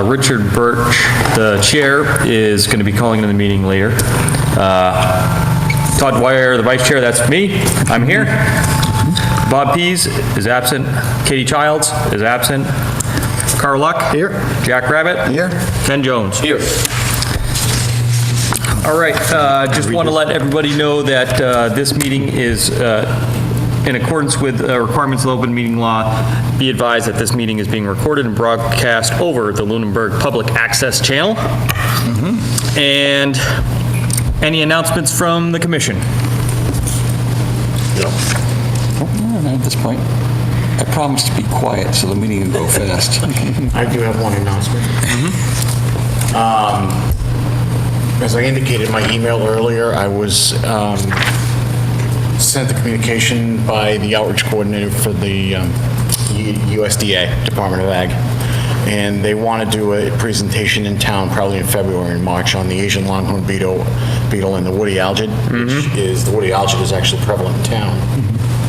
Richard Birch, the chair, is going to be calling into the meeting later. Todd Dwyer, the vice chair, that's me. I'm here. Bob Pease is absent. Katie Childs is absent. Carl Luck. Here. Jack Rabbit. Here. Ken Jones. Here. All right, just want to let everybody know that this meeting is in accordance with requirements of the open meeting law. Be advised that this meeting is being recorded and broadcast over the Lunenburg Public Access Channel. And any announcements from the commission? Not at this point. I promised to be quiet so the meeting can go fast. I do have one announcement. As I indicated in my email earlier, I was sent the communication by the outreach coordinator for the USDA, Department of Ag, and they want to do a presentation in town probably in February and March on the Asian longhorn beetle and the woody algid, which is, the woody algid is actually prevalent in town.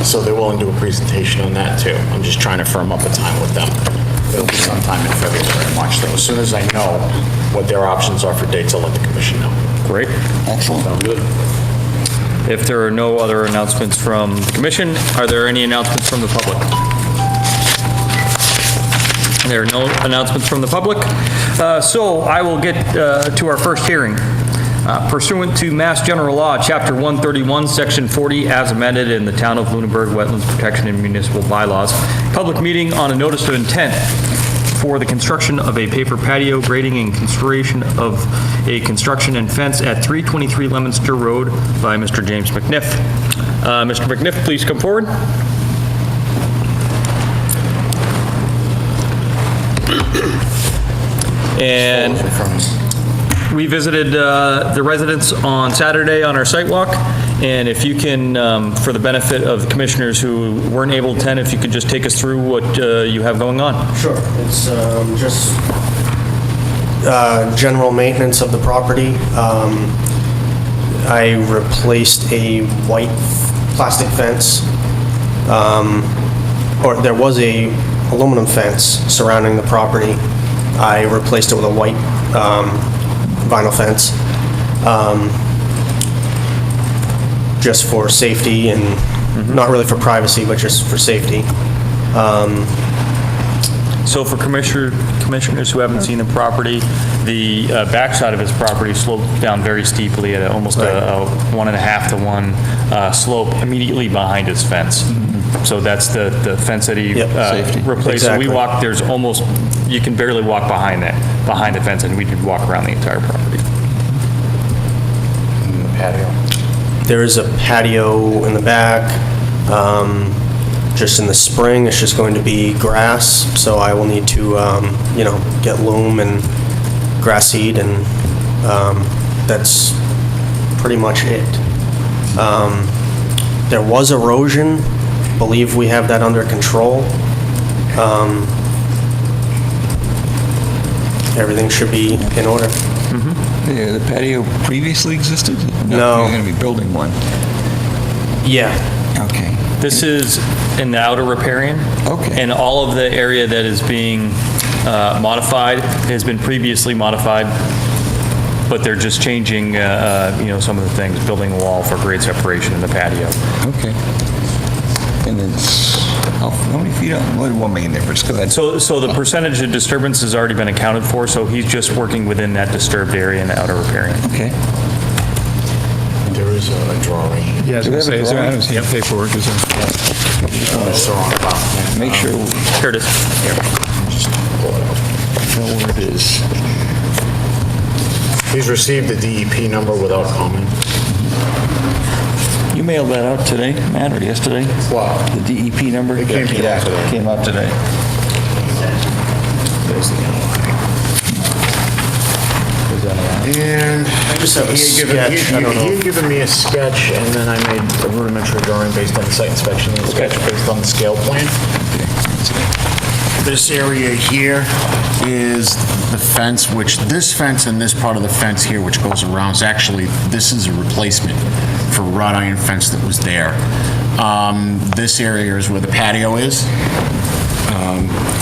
So they're willing to do a presentation on that too. I'm just trying to firm up a time with them. It'll be sometime in February and March though. As soon as I know what their options are for dates, I'll let the commission know. Great. Excellent. Sound good? If there are no other announcements from the commission, are there any announcements from the public? There are no announcements from the public. So I will get to our first hearing. Pursuant to Mass General Law, Chapter 131, Section 40, as amended in the Town of Lunenburg Wetlands Protection and Municipal Bylaws, public meeting on a notice of intent for the construction of a paper patio, grading and construction of a construction and fence at 323 Leominster Road by Mr. James McNiff. Mr. McNiff, please come forward. And we visited the residents on Saturday on our site walk, and if you can, for the benefit of the commissioners who weren't able to attend, if you could just take us through what you have going on. Sure. It's just general maintenance of the property. I replaced a white plastic fence, or there was a aluminum fence surrounding the property. I replaced it with a white vinyl fence, just for safety and not really for privacy, but just for safety. So for commissioners who haven't seen the property, the backside of his property slopes down very steeply at almost a 1.5 to 1 slope immediately behind his fence. So that's the fence that he replaced. Exactly. So we walked, there's almost, you can barely walk behind the fence, and we did walk around the entire property. And the patio. There is a patio in the back. Just in the spring, it's just going to be grass, so I will need to, get loam and grass seed, and that's pretty much it. There was erosion. Believe we have that under control. Everything should be in order. The patio previously existed? No. You're going to be building one? Yeah. Okay. This is in the outer riparian. Okay. And all of the area that is being modified has been previously modified, but they're just changing, some of the things, building a wall for grade separation in the patio. Okay. And it's, how many feet up? What do you want me in there? But just go ahead. So the percentage of disturbance has already been accounted for, so he's just working within that disturbed area in the outer riparian. Okay. There is a drawing. Yeah, I was going to say, is there, I don't see paperwork, is there? It's the wrong file. Make sure, Here it is. Just pull it out. know where it is. He's received the DEP number without comment. You mailed that out today, Matt, or yesterday? Wow. The DEP number? It came Yeah, today. came out today. There's the outline. And I just have a sketch. I don't know. he had given me a sketch, and then I made a rudimentary drawing based on the site inspection, and a sketch based on the scale plan. This area here is the fence, which this fence and this part of the fence here, which goes around, is actually, this is a replacement for wrought iron fence that was there. This area is where the patio is.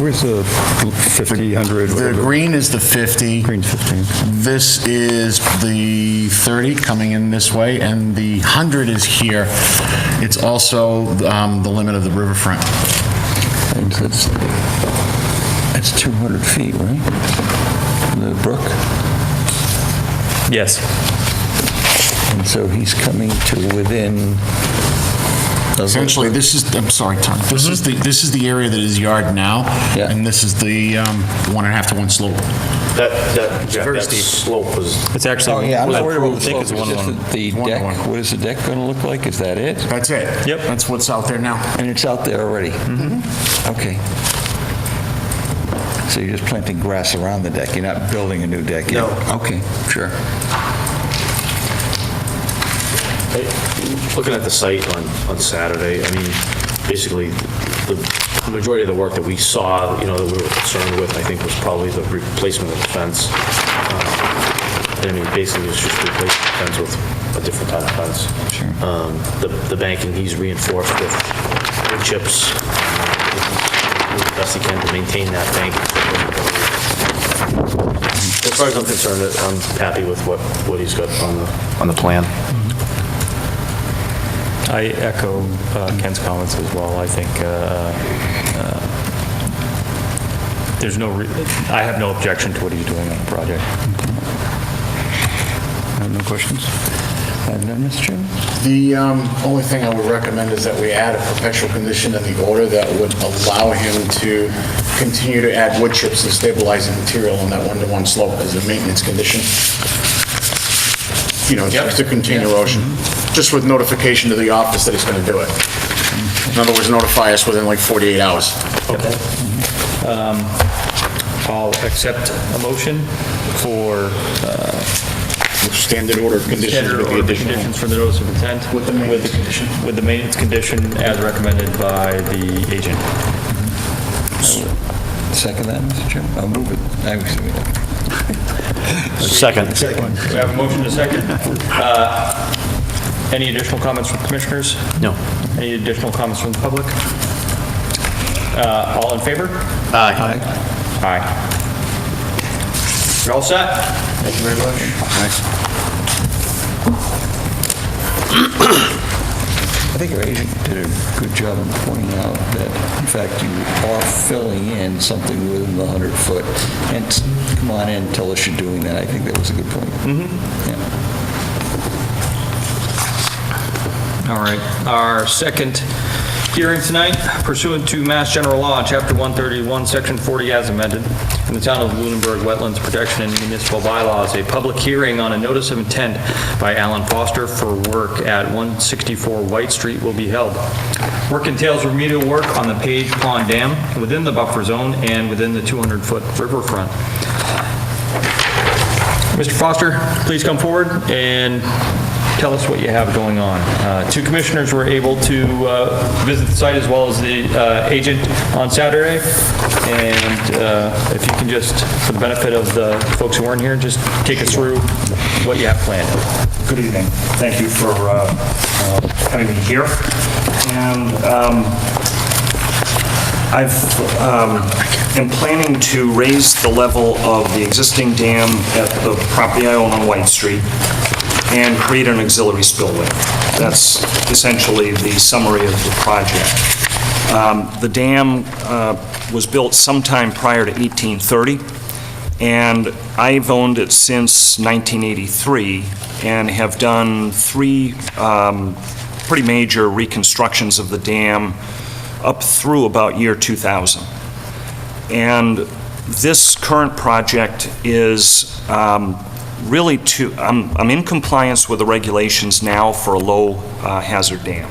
Where's the 50, 100? The whatever? green is the 50. Green's 15. This is the 30 coming in this way, and the 100 is here. It's also the limit of the riverfront. And that's 200 feet, right? The brook. Yes. And so he's coming to within... Essentially, this is, I'm sorry, Tom, this is the area that is yard now, Yeah. and this is the 1.5 to 1 slope. That slope was, It's actually, Oh, yeah, I'm was not worried about approved, the I think slope, it's it's one just on. the deck. What is the deck going to look like? Is that it? That's it. Yep. That's what's out there now. And it's out there already? Okay. So you're just planting grass around the deck, you're not building a new deck yet? No. Okay, sure. looking at the site on Saturday, I mean, basically, the majority of the work that we saw, that we were concerned with, I think, was probably the replacement of the fence. I mean, basically, it's just replacing the fence with a different type of fence. Sure. The banking, he's reinforced with wood chips. Doing the best he can to maintain that bank. As far as I'm concerned, I'm happy with what he's got on the plan. I echo Ken's comments as well. I think there's I have no objection to what he's doing on the project. No questions? Mr. Chairman? The only thing I would recommend is that we add a perpetual condition in the order that would allow him to continue to add wood chips and stabilizing material on that 1-to-1 slope as a maintenance condition. Just to contain erosion, just with notification to the office that he's going to do it. In other words, notify us within like 48 hours. Okay. I'll accept a motion for Standard order of conditions standard with the order additional. conditions for the notice of intent. With the maintenance condition. With the maintenance condition as recommended by the agent. Second that, Mr. Chairman? I'll move it. Second. We have a motion to second. Any additional comments from commissioners? No. Any additional comments from the public? All in favor? Aye. Aye. You're all set? Thank you very much. I think your agent did a good job in pointing out that, in fact, you are filling in something within the 100-foot. And come on in, tell us you're doing that. I think that was a good point. Yeah. All right. Our second hearing tonight, pursuant to Mass General Law, Chapter 131, Section 40 as amended, in the Town of Lunenburg Wetlands Protection and Municipal Bylaws, a public hearing on a notice of intent by Alan Foster for work at 164 White Street will be held. Work entails remedial work on the Page Pond Dam within the buffer zone and within the 200-foot riverfront. Mr. Foster, please come forward and tell us what you have going on. Two commissioners were able to visit the site as well as the agent on Saturday. And if you can just, for the benefit of the folks who weren't here, just take us through what you have planned. Good evening. Thank you for having me here. And am planning to raise the level of the existing dam at the property I own on White Street and create an auxiliary spillway. That's essentially the summary of the project. The dam was built sometime prior to 1830, and I've owned it since 1983 and have done three pretty major reconstructions of the dam up through about year 2000. And this current project is really I'm in compliance with the regulations now for a low hazard dam.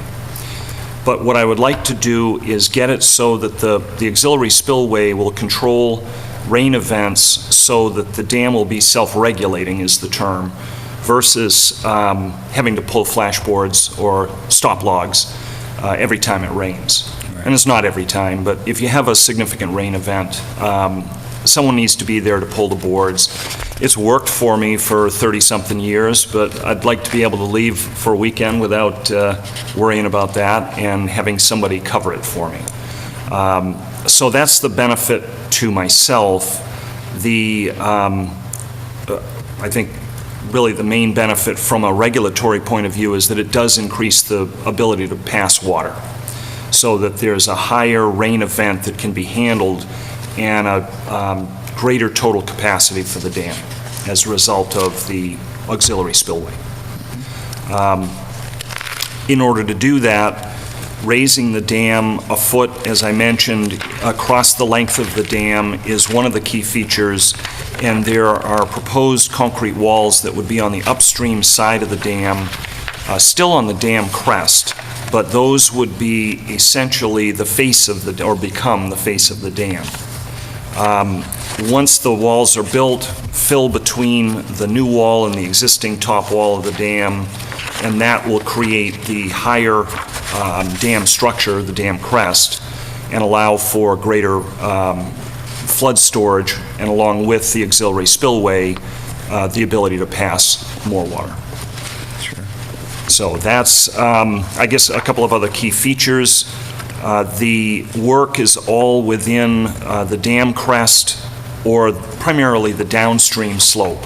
But what I would like to do is get it so that the auxiliary spillway will control rain events so that the dam will be self-regulating is the term, versus having to pull flashboards or stop logs every time it rains. And it's not every time, but if you have a significant rain event, someone needs to be there to pull the boards. It's worked for me for 30-something years, but I'd like to be able to leave for a weekend without worrying about that and having somebody cover it for me. So So that's the benefit to myself. I think really the main benefit from a regulatory point of view is that it does increase the ability to pass water, so that there's a higher rain event that can be handled and a greater total capacity for the dam as a result of the auxiliary spillway. In order to do that, raising the dam a foot, as I mentioned, across the length of the dam is one of the key features, and there are proposed concrete walls that would be on the upstream side of the dam, still on the dam crest, but those would be essentially the face of the, or become the face of the dam. Once the walls are built, fill between the new wall and the existing top wall of the dam, and that will create the higher dam structure, the dam crest, and allow for greater flood storage, and along with the auxiliary spillway, the ability to pass more water. So that's, I guess, a couple of other key features. The work is all within the dam crest, or primarily the downstream slope.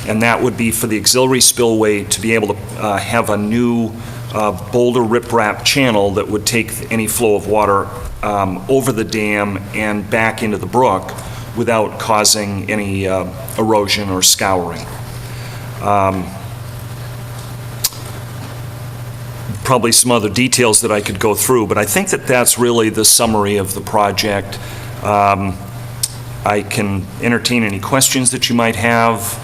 And that would be for the auxiliary spillway to be able to have a new boulder riprap channel that would take any flow of water over the dam and back into the brook without causing any erosion or scouring. Probably some other details that I could go through, but I think that that's really the summary of the project. I can entertain any questions that you might have.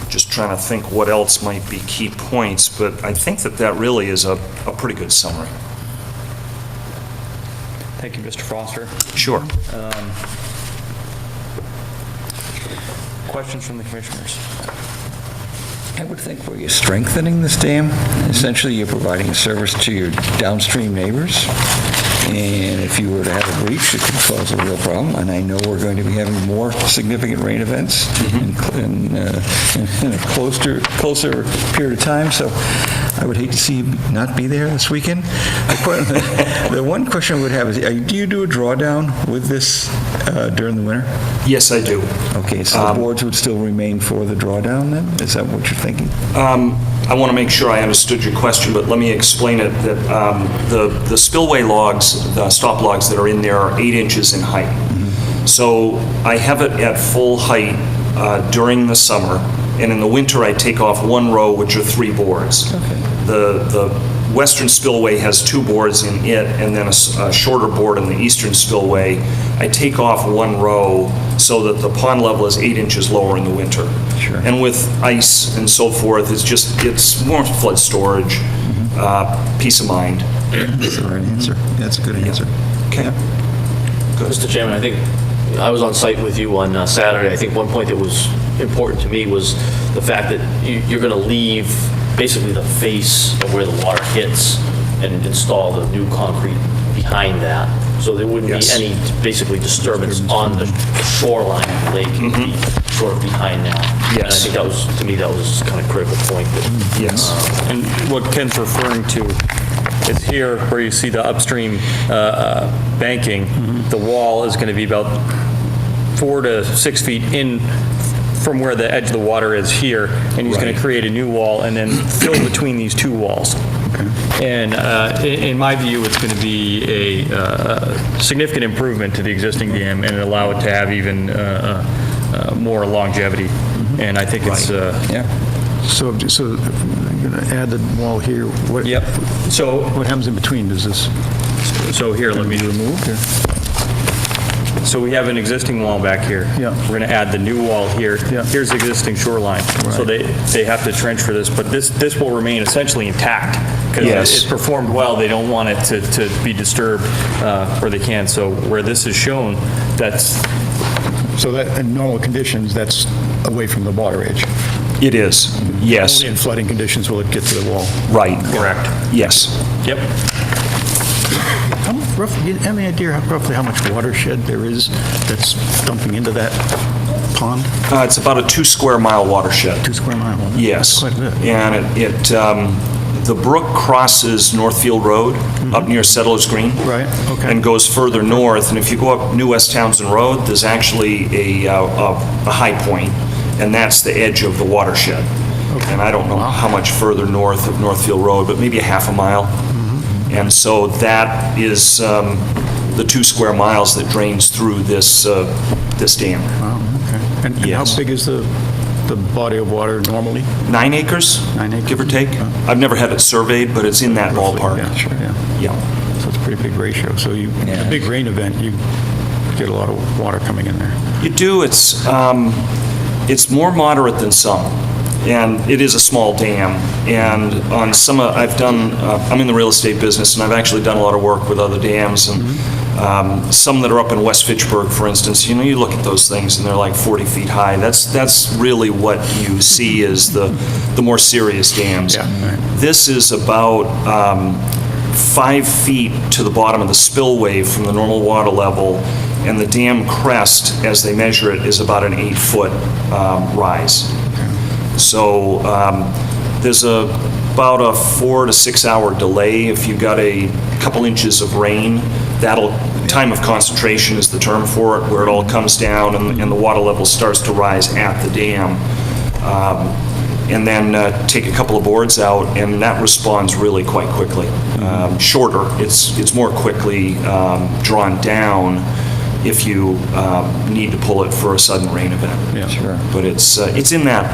Just trying to think what else might be key points, but I think that that really is a pretty good summary. Thank you, Mr. Foster. Sure. Questions from the commissioners? I would think where you're strengthening this dam, essentially you're providing a service to your downstream neighbors. And if you were to have a breach, it could cause a real problem. And I know we're going to be having more significant rain events in a closer period of time. So I would hate to see you not be there this weekend. The one question I would have is, do you do a drawdown with this during the winter? Yes, I do. Okay, so the boards would still remain for the drawdown then? Is that what you're thinking? I want to make sure I understood your question, but let me explain it. That the spillway logs, the stop logs that are in there are 8 inches in height. So I have it at full height during the summer, and in the winter I take off one row, which are 3 boards. Okay. The western spillway has 2 boards in it, and then a shorter board in the eastern spillway. I take off one row so that the pond level is 8 inches lower in the winter. Sure. And with ice and so forth, it's more flood storage, peace of mind. That's the right answer. That's a good answer. Okay. Mr. Chairman, I think I was on site with you on Saturday. I think one point that was important to me was the fact that you're going to leave basically the face of where the water hits and install the new concrete behind that. So there wouldn't Yes. be any basically disturbance on the shoreline of the lake. It would be sort of behind that. And I Yes. think that was, to me, that was kind of critical point. That, Yes. And what Ken's referring to is here where you see the upstream banking, the wall is going to be about 4 to 6 feet in from where the edge of the water is here, and he's going to create a new wall and then fill between these 2 walls. And in my view, it's going to be a significant improvement to the existing dam and allow it to have even more longevity. And I think it's... Yeah. So you're going to add the wall here. What? Yep. So What happens in between? Does this? So here, let me remove. So we have an existing wall back here. Yeah. We're going to add the new wall here. Yeah. Here's the existing shoreline. So Right. they have to trench for this, but this will remain essentially intact. Because Yes. it performed well, they don't want it to be disturbed, or they can. So where this is shown, that's, So that in normal conditions, that's away from the water edge. It is. Yes. Only in flooding conditions will it get to the wall. Right. correct. Yes. Yep. Roughly, do you have any idea roughly how much watershed there is that's dumping into that pond? It's about a 2 square mile watershed. 2 square mile? Yes. Quite a bit. And the brook crosses Northfield Road up near Settlers Green. Right, okay. And goes further north, and if you go up New West Townsend Road, there's actually a high point, and that's the edge of the watershed. And I don't know how much further north of Northfield Road, but maybe a half a mile. And so that is the 2 square miles that drains through this dam. Wow, okay. And Yes. how big is the body of water normally? 9 acres, 9 acres. give or take. I've never had it surveyed, but it's in that ballpark. Yeah, sure, yeah. Yeah. So it's a pretty big ratio. So a big rain event, you get a lot of water coming in there. You do, it's more moderate than some, and it is a small dam, and on some, I'm in the real estate business, and I've actually done a lot of work with other dams, and some that are up in West Fitchburg, for instance, you look at those things, and they're like 40 feet high. That's really what you see as the more serious dams. Yeah, right. This is about 5 feet to the bottom of the spillway from the normal water level, and the dam crest, as they measure it, is about an 8-foot rise. So there's about a 4 to 6 hour delay. If you got a couple inches of rain, time of concentration is the term for it, where it all comes down and the water level starts to rise at the dam. And then take a couple of boards out, and that responds really quite quickly. Shorter, it's more quickly drawn down if you need to pull it for a sudden rain event. Yeah. Sure. But it's in that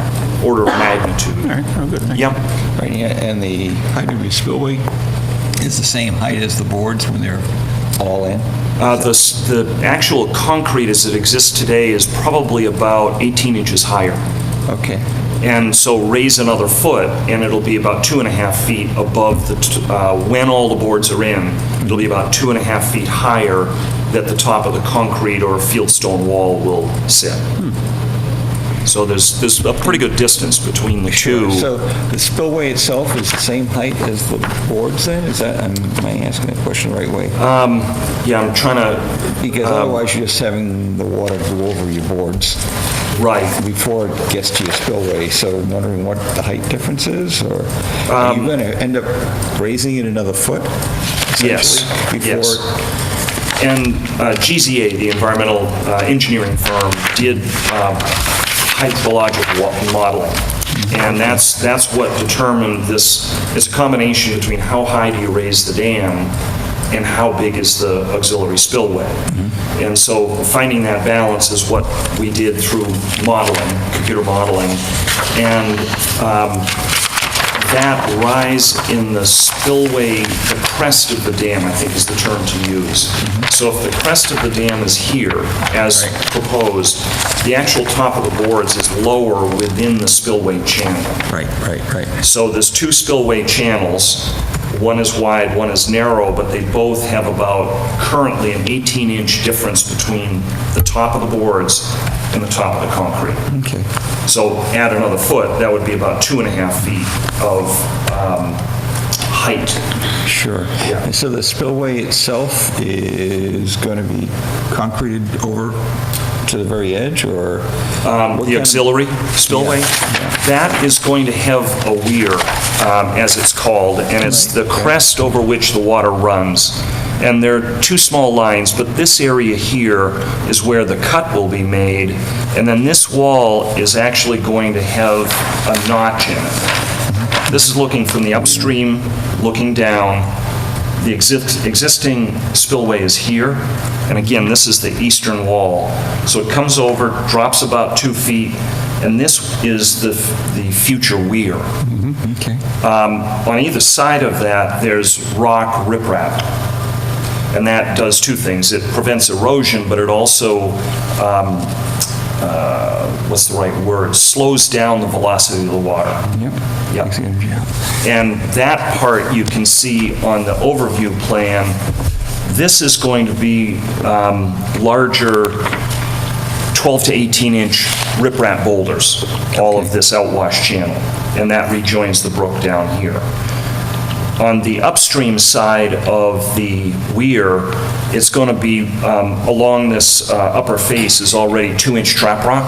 order of magnitude. All right, oh, good, thank you. Yeah. Right, yeah, and the height of your spillway is the same height as the boards when they're all in? The actual concrete as it exists today is probably about 18 inches higher. Okay. And so raise another foot, and it'll be about 2.5 feet above when all the boards are in, it'll be about 2.5 feet higher that the top of the concrete or fieldstone wall will sit. So there's a pretty good distance between the two. So the spillway itself is the same height as the boards then? Am I asking that question the right way? Yeah, I'm trying to, Because otherwise you're just having the water go over your boards right. before it gets to your spillway. So I'm wondering what the height difference is, or are you going to end up raising it another foot? Yes, essentially, yes. Before And GZA, the environmental engineering firm, did hydrologic modeling. And that's what determined this. It's a combination between how high do you raise the dam and how big is the auxiliary spillway. And so finding that balance is what we did through modeling, computer modeling. And that rise in the spillway, the crest of the dam, I think is the term to use. So if the crest of the dam is here, as proposed, the actual top of the boards is lower within the spillway channel. Right. So there's 2 spillway channels. One is wide, one is narrow, but they both have about currently an 18-inch difference between the top of the boards and the top of the concrete. Okay. So add another foot, that would be about 2.5 feet of height. Sure. Yeah. And so the spillway itself is going to be concreted over to the very edge, or? The auxiliary spillway, that is going to have a weir, as it's called, and it's the crest over which the water runs. And there are 2 small lines, but this area here is where the cut will be made, and then this wall is actually going to have a notch in it. This is looking from the upstream, looking down. The existing spillway is here, and again, this is the eastern wall. So it comes over, drops about 2 feet, and this is the future weir. Okay. On either side of that, there's rock riprap, and that does 2 things. It prevents erosion, but it also, what's the right word? Slows down the velocity of the water. Yep. Yep. Yeah. And that part you can see on the overview plan. This is going to be larger 12 to 18-inch riprap boulders, all of this outwash channel, and that rejoins the brook down here. On the upstream side of the weir, it's going to be along this upper face is already 2-inch trap rock,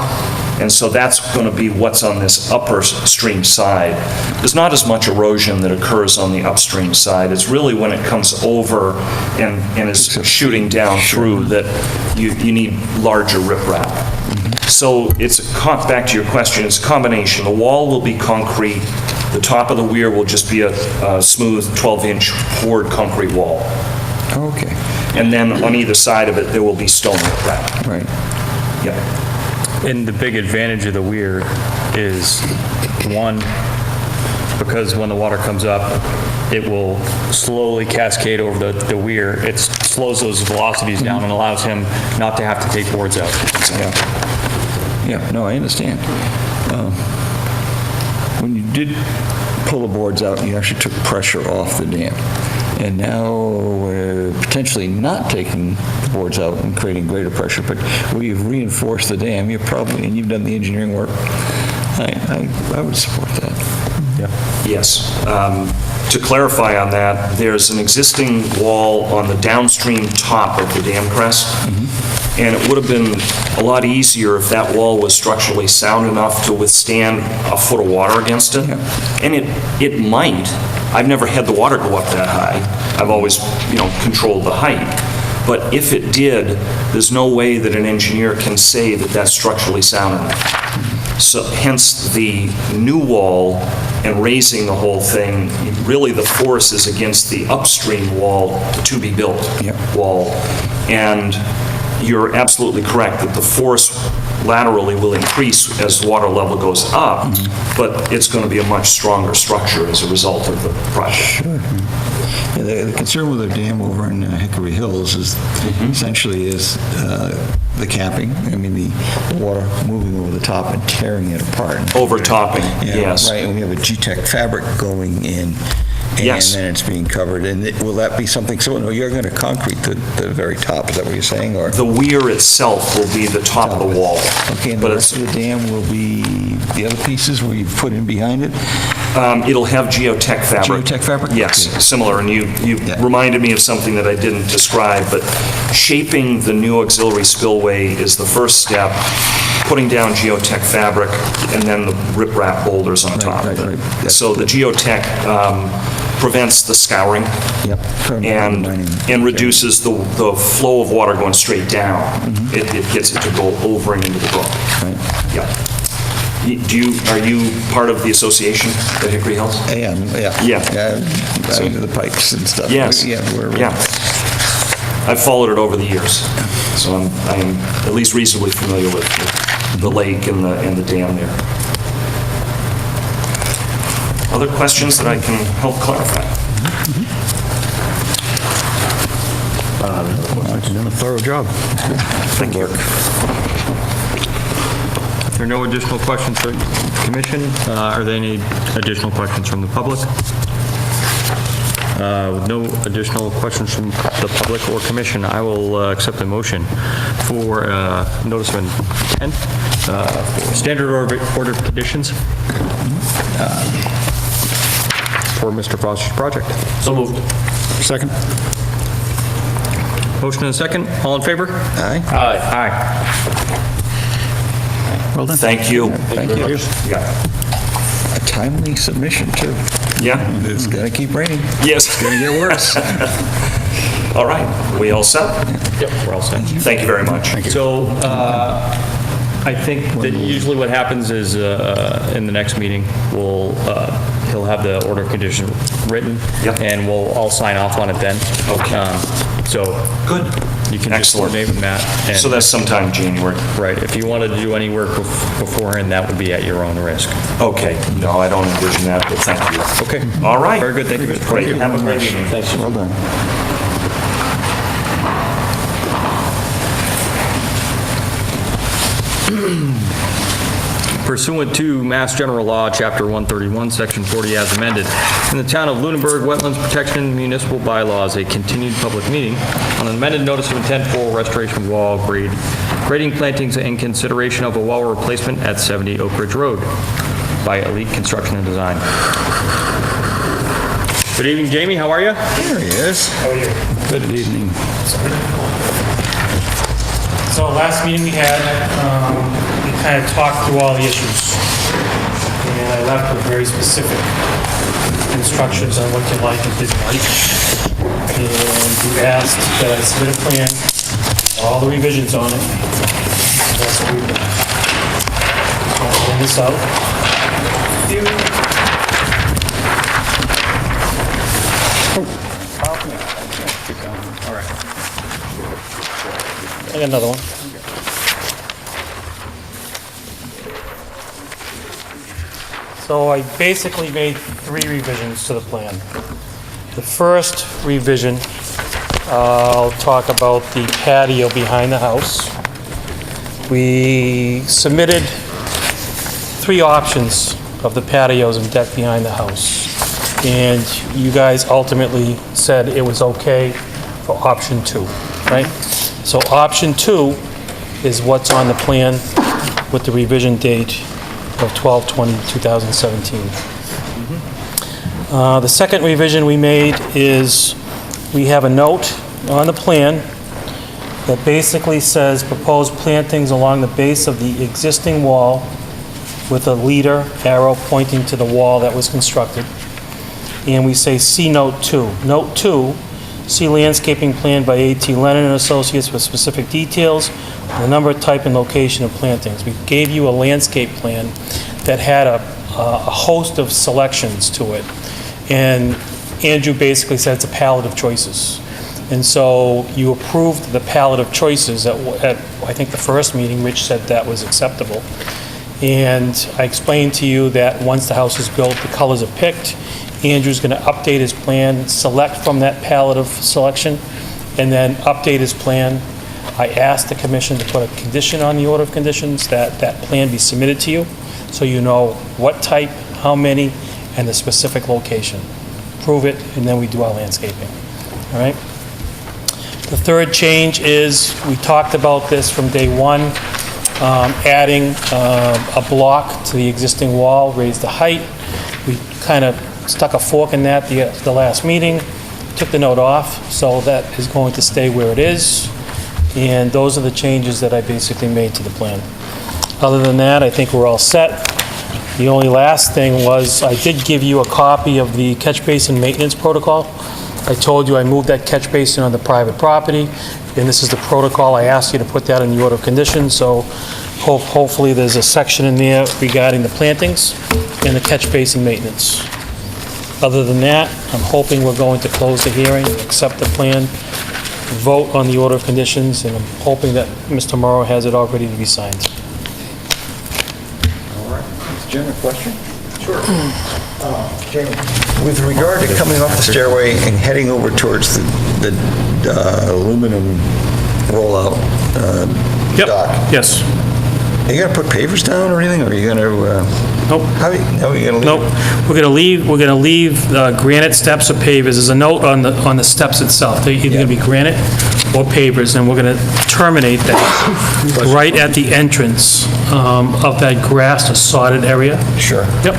And so that's going to be what's on this upper stream side. There's not as much erosion that occurs on the upstream side. It's really when it comes over and is shooting down through that you need larger riprap. So back to your question, it's a combination. The wall will be concrete. The top of the weir will just be a smooth 12-inch poured concrete wall. Okay, And then on either side of it, there will be stone riprap. right. Yeah. And the big advantage of the weir is, one, because when the water comes up, it will slowly cascade over the weir. It slows those velocities down and allows him not to have to take boards out. Yeah, no, I understand. When you did pull the boards out, you actually took pressure off the dam. And now we're potentially not taking the boards out and creating greater pressure, but we've reinforced the dam. You're probably, and you've done the engineering work. I would support that. Yes. To clarify on that, there's an existing wall on the downstream top of the dam crest, and it would have been a lot easier if that wall was structurally sound enough to withstand a foot of water against it. And it might. I've never had the water go up that high. I've always, controlled the height. But if it did, there's no way that an engineer can say that that's structurally sound enough. So hence the new wall and raising the whole thing, really the force is against the upstream wall, the to-be-built wall. And you're absolutely correct that the force laterally will increase as water level goes up, but it's going to be a much stronger structure as a result of the project. Sure. Yeah, the concern with the dam over in Hickory Hills is essentially the capping. I mean, the water moving over the top and tearing it apart. Overtopping, Yeah, yes. right, and we have a G-Tech fabric going in. Yes. And then it's being covered. And will that be something, so no, you're going to concrete the very top, is that what you're saying? Or The weir itself will be the top of the wall. Okay, and the But rest of the dam will be the other pieces where you put in behind it? it'll have geotech fabric. Geotech fabric? Yes, Okay. similar, and you Yeah. reminded me of something that I didn't describe, but shaping the new auxiliary spillway is the first step, putting down geotech fabric, and then the riprap boulders on top of right. it. That's So the geotech prevents the scouring Yep. and reduces the flow of water going straight down. It gets it to go over and into the brook. Right. Yeah. Are you part of the association at Hickory Hills? I am, yeah. Yeah. I do the pipes and stuff. Yes. Yeah, Yeah. I've followed it over the years, so I'm at least reasonably familiar with the lake and the dam there. Other questions that I can help clarify? You've done a thorough job. Thank you. If there are no additional questions from the commission, are there any additional questions from the public? With no additional questions from the public or commission, I will accept the motion for notice of intent, for standard order of conditions for Mr. Foster's project. So moved. Second? Motion and a second. All in favor? Aye. Aye. Well done. Thank you. Thank you. Yeah. A timely submission, too. Yeah? It's going to keep raining. Yes. It's going to get worse. All right. We all set? Yep, we're all set. Thank you very much. So I think that usually what happens is in the next meeting, he'll have the order of condition written, Yep. and we'll all sign off on it then. Okay. So Good. you can just Excellent. coordinate with Matt. and- So that's sometime in January. Right, if you wanted to do any work beforehand, that would be at your own risk. Okay. No, I don't envision that, but thank you. Okay. All right. Very good, thank you, Mr. Great. President. Have a great evening. Thanks. Well done. Pursuant to Mass General Law, Chapter 131, Section 40 as amended, in the Town of Lunenburg Wetlands Protection and Municipal Bylaws, a continued public meeting on an amended notice of intent for restoration wall grading plantings and consideration of a wall replacement at 70 Oak Ridge Road by Elite Construction and Design. Good evening, Jamie, how are you? There he is. Good evening. So last meeting we had, we kind of talked through all the issues. And I left with very specific instructions on what you like and didn't like. And you asked that I submit a plan, all the revisions on it. That's what we've done. So I'll pull this out. I got another one. So I basically made 3 revisions to the plan. The first revision, I'll talk about the patio behind the house. We submitted 3 options of the patios and deck behind the house. And you guys ultimately said it was okay for option 2, right? So option 2 is what's on the plan with the revision date of 12/20/2017. The second revision we made is we have a note on the plan that basically says proposed plantings along the base of the existing wall with a leader arrow pointing to the wall that was constructed. And we say see note 2. Note 2, see landscaping plan by A.T. Lennon and Associates with specific details, the number, type, and location of plantings. We gave you a landscape plan that had a host of selections to it. And Andrew basically said it's a palette of choices. And so you approved the palette of choices at I think, the first meeting. Rich said that was acceptable. And I explained to you that once the house is built, the colors are picked. Andrew's going to update his plan, select from that palette of selection, and then update his plan. I asked the commission to put a condition on the order of conditions that that plan be submitted to you, so you know what type, how many, and the specific location. Prove it, and then we do our landscaping. All right? The third change is, we talked about this from day one, adding a block to the existing wall, raise the height. We kind of stuck a fork in that the last meeting, took the note off, so that is going to stay where it is. And those are the changes that I basically made to the plan. Other than that, I think we're all set. The only last thing was, I did give you a copy of the catch basin maintenance protocol. I told you I moved that catch basin on the private property, and this is the protocol. I asked you to put that in the order of conditions, so hopefully there's a section in there regarding the plantings and the catch basin maintenance. Other than that, I'm hoping we're going to close the hearing, accept the plan, vote on the order of conditions, and I'm hoping that Mr. Morrow has it all ready to be signed. All right. Mr. Jim, a question? Sure. Jamie, with regard to coming off the stairway and heading over towards the aluminum rollout Yep. dock, Yes. are you going to put pavers down or anything, or are you going to... Nope. How are you going to leave Nope. it? We're going to leave granite steps or pavers. There's a note on the steps itself. They're either going to be granite or pavers, and we're going to terminate that right at the entrance of that grassed or sodded area. Sure. Yep.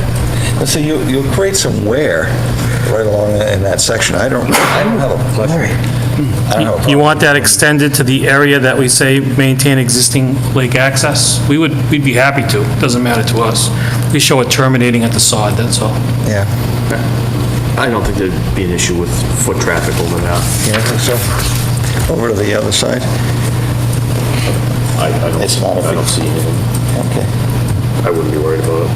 And so you'll create some wear right along in that section. I don't have a problem. You want that extended to the area that we say maintain existing lake access? We'd be happy to. Doesn't matter to us. We show it terminating at the sod, that's all. Yeah. I don't think there'd be an issue with foot traffic over that. Yeah, I think so. Over to the other side? I It's not a big- don't see anything. Okay. I wouldn't be worried about it.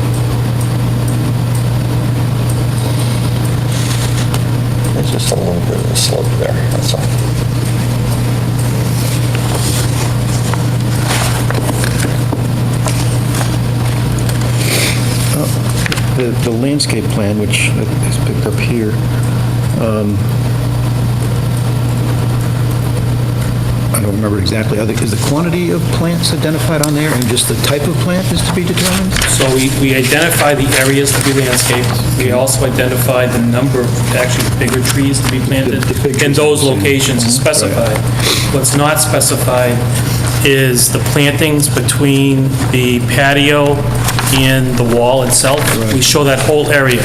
It's just a little bit of a slope there, that's all. The landscape plan, which is picked up here, I don't remember exactly, is the quantity of plants identified on there, and just the type of plant is to be determined? So we identify the areas to be landscaped. We also identify the number of actually bigger trees to be planted, The big and trees. those locations are specified. What's not specified is the plantings between the patio and the wall itself. We show that whole area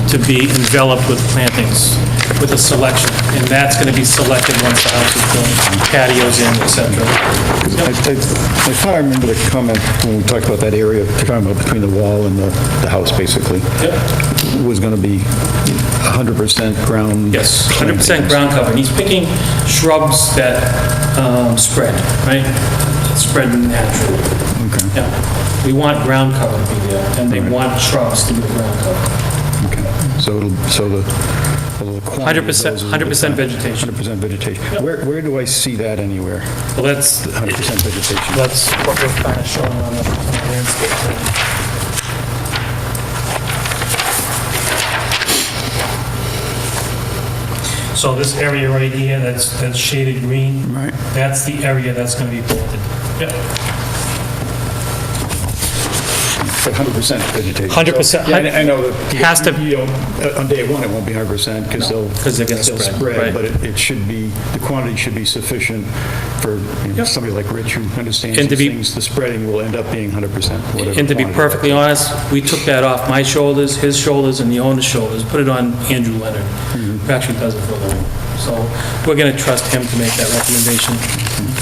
to be enveloped with plantings. with a selection, and that's going to be selected once the house is built, patios in, et cetera. I thought I remember the comment when we talked about that area, we're talking about between the wall and the house, basically, Yep. was going to be 100% ground. Yes, 100% plantings. ground cover. And he's picking shrubs that spread, right? Spread naturally. Okay. Yeah. We want ground cover to be there, and they want shrubs to be the ground cover. Okay. So the quantity of those 100% is 100% vegetation. 100% vegetation. Where do I see that anywhere? Well, that's, 100% vegetation. that's what we're kind of showing on the landscape plan. So this area right here, that's shaded green. Right. That's the area that's going to be planted. Yep. But 100% vegetation. 100%. Yeah, I know that. Has to- You know, on day one, it won't be 100% because they'll. 'cause they're gonna spread, right. But it should be, the quantity should be sufficient for, you know, Yep. somebody like Rich who understands And to these be- things. The spreading will end up being 100%, whatever. And to be quantity. perfectly honest, we took that off my shoulders, his shoulders, and the owner's shoulders, put it on Andrew Leonard, who actually does it for a living. So we're going to trust him to make that recommendation,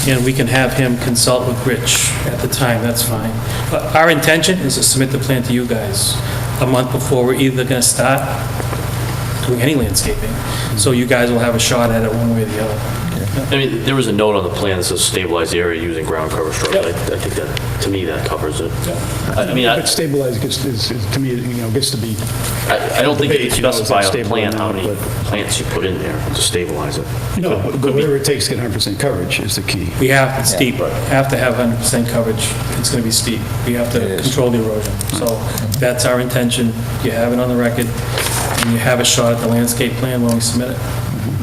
and we can have him consult with Rich at the time, that's fine. But our intention is to submit the plan to you guys a month before we're either going to start doing any landscaping, so you guys will have a shot at it one way or the other. I mean, there was a note on the plan that says stabilize the area using ground cover shrubs. Yep. I think that, to me, that covers it. I mean, But stabilized is, to me, you know, gets to be, I don't think you debate, you know, is specify that on the stable plan or how not, many but- plants you put in there to stabilize it. no, but whatever it takes to get 100% coverage is the key. We have, it's steep, have to have 100% coverage, it's going to be steep. We have to control the erosion. So that's our intention, you have it on the record, and you have a shot at the landscape plan when we submit it.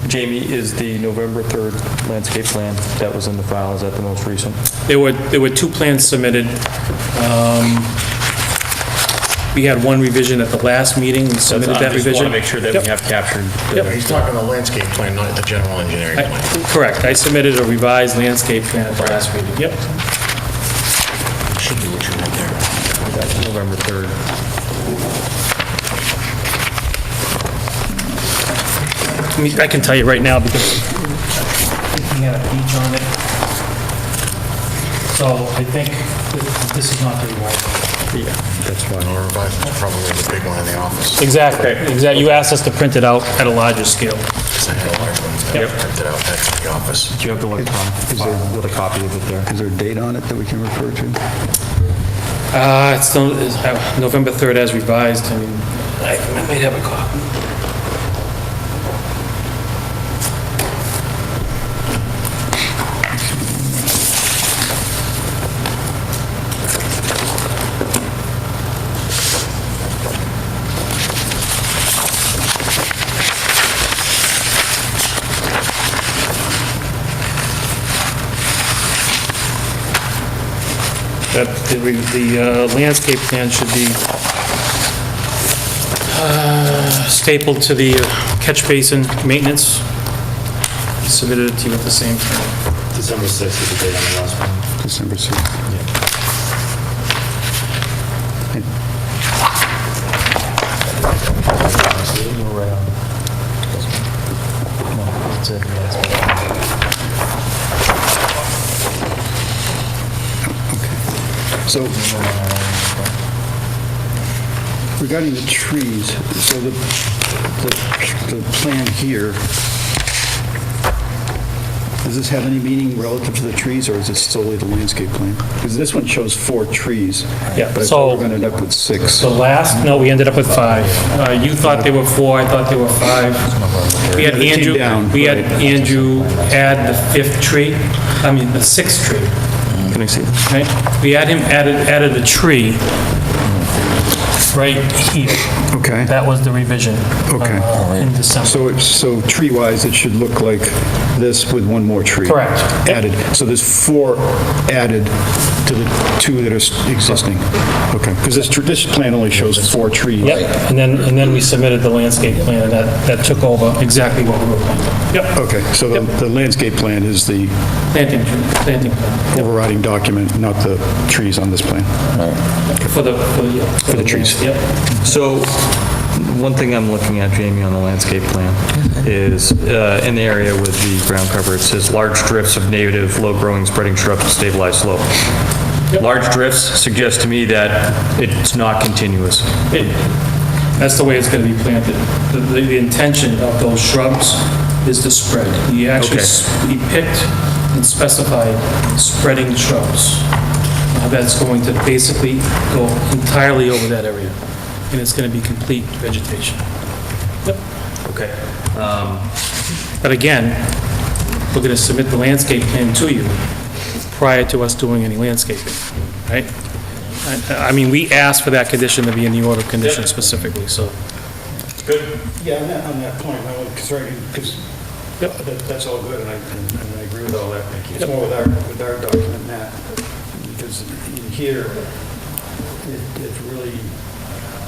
Jamie, is the November 3rd landscape plan that was in the file, is that the most recent? There were two plans submitted. We had one revision at the last meeting, we submitted that I just want revision. to make sure that Yep. we have captured. Yep. He's talking the landscape plan, not the general engineering plan. Correct, I submitted a revised landscape plan at the last meeting, yep. Should be what you wrote there. November 3rd. I mean, I can tell you right now because he had a peach on it. So I think this is not the revised one. Yeah, that's fine. Or revised, probably the big one in the office. Exactly, exactly. You asked us to print it out at a larger scale. Because I had a large one that I printed out back in the office. Do you have the one with a copy of it there? Is there a date on it that we can refer to? It's November 3rd as revised. I mean, I might have a copy. That the landscape plan should be stapled to the catch basin maintenance. Submitted it to you at the same time. December 6th is the date on the last one. December 6th. So, regarding the trees, so the plan here, does this have any meaning relative to the trees, or is it solely the landscape plan? Because this one shows 4 trees. Yeah, But I so- thought we were going to end up with 6. So no, we ended up with 5. You thought there were 4, I thought there were 5. We had Yeah, they came Andrew, down, we had right. Andrew add the 5th tree, I mean, the 6th tree. Can I see? Right? We had him added a tree right here. Okay. That was the revision. Okay. In December. So tree-wise, it should look like this with one more tree. Correct. Added. So there's 4 added to the 2 that are existing. Okay. Because this plan only shows 4 trees. Yep, and then we submitted the landscape plan, and that took over exactly what we were planning. Yep, Okay, so the landscape plan is the planting plan. overriding document, not the trees on this plan. For the trees. Yep. So one thing I'm looking at, Jamie, on the landscape plan is in the area with the ground cover, it says large drifts of native, low-growing, spreading shrubs to stabilize slope. Large drifts suggest to me that it's not continuous. That's the way it's going to be planted. The intention of those shrubs is to spread. He actually, he picked and specified spreading shrubs. That's going to basically go entirely over that area, and it's going to be complete vegetation. Yep. Okay. But again, we're going to submit the landscape plan to you prior to us doing any landscaping, right? I mean, we asked for that condition to be in the order of conditions specifically, so. Good. Yeah, on that point, my only concern, because that's all good, and I agree with all that. It's more with our document, Matt, because in here, it really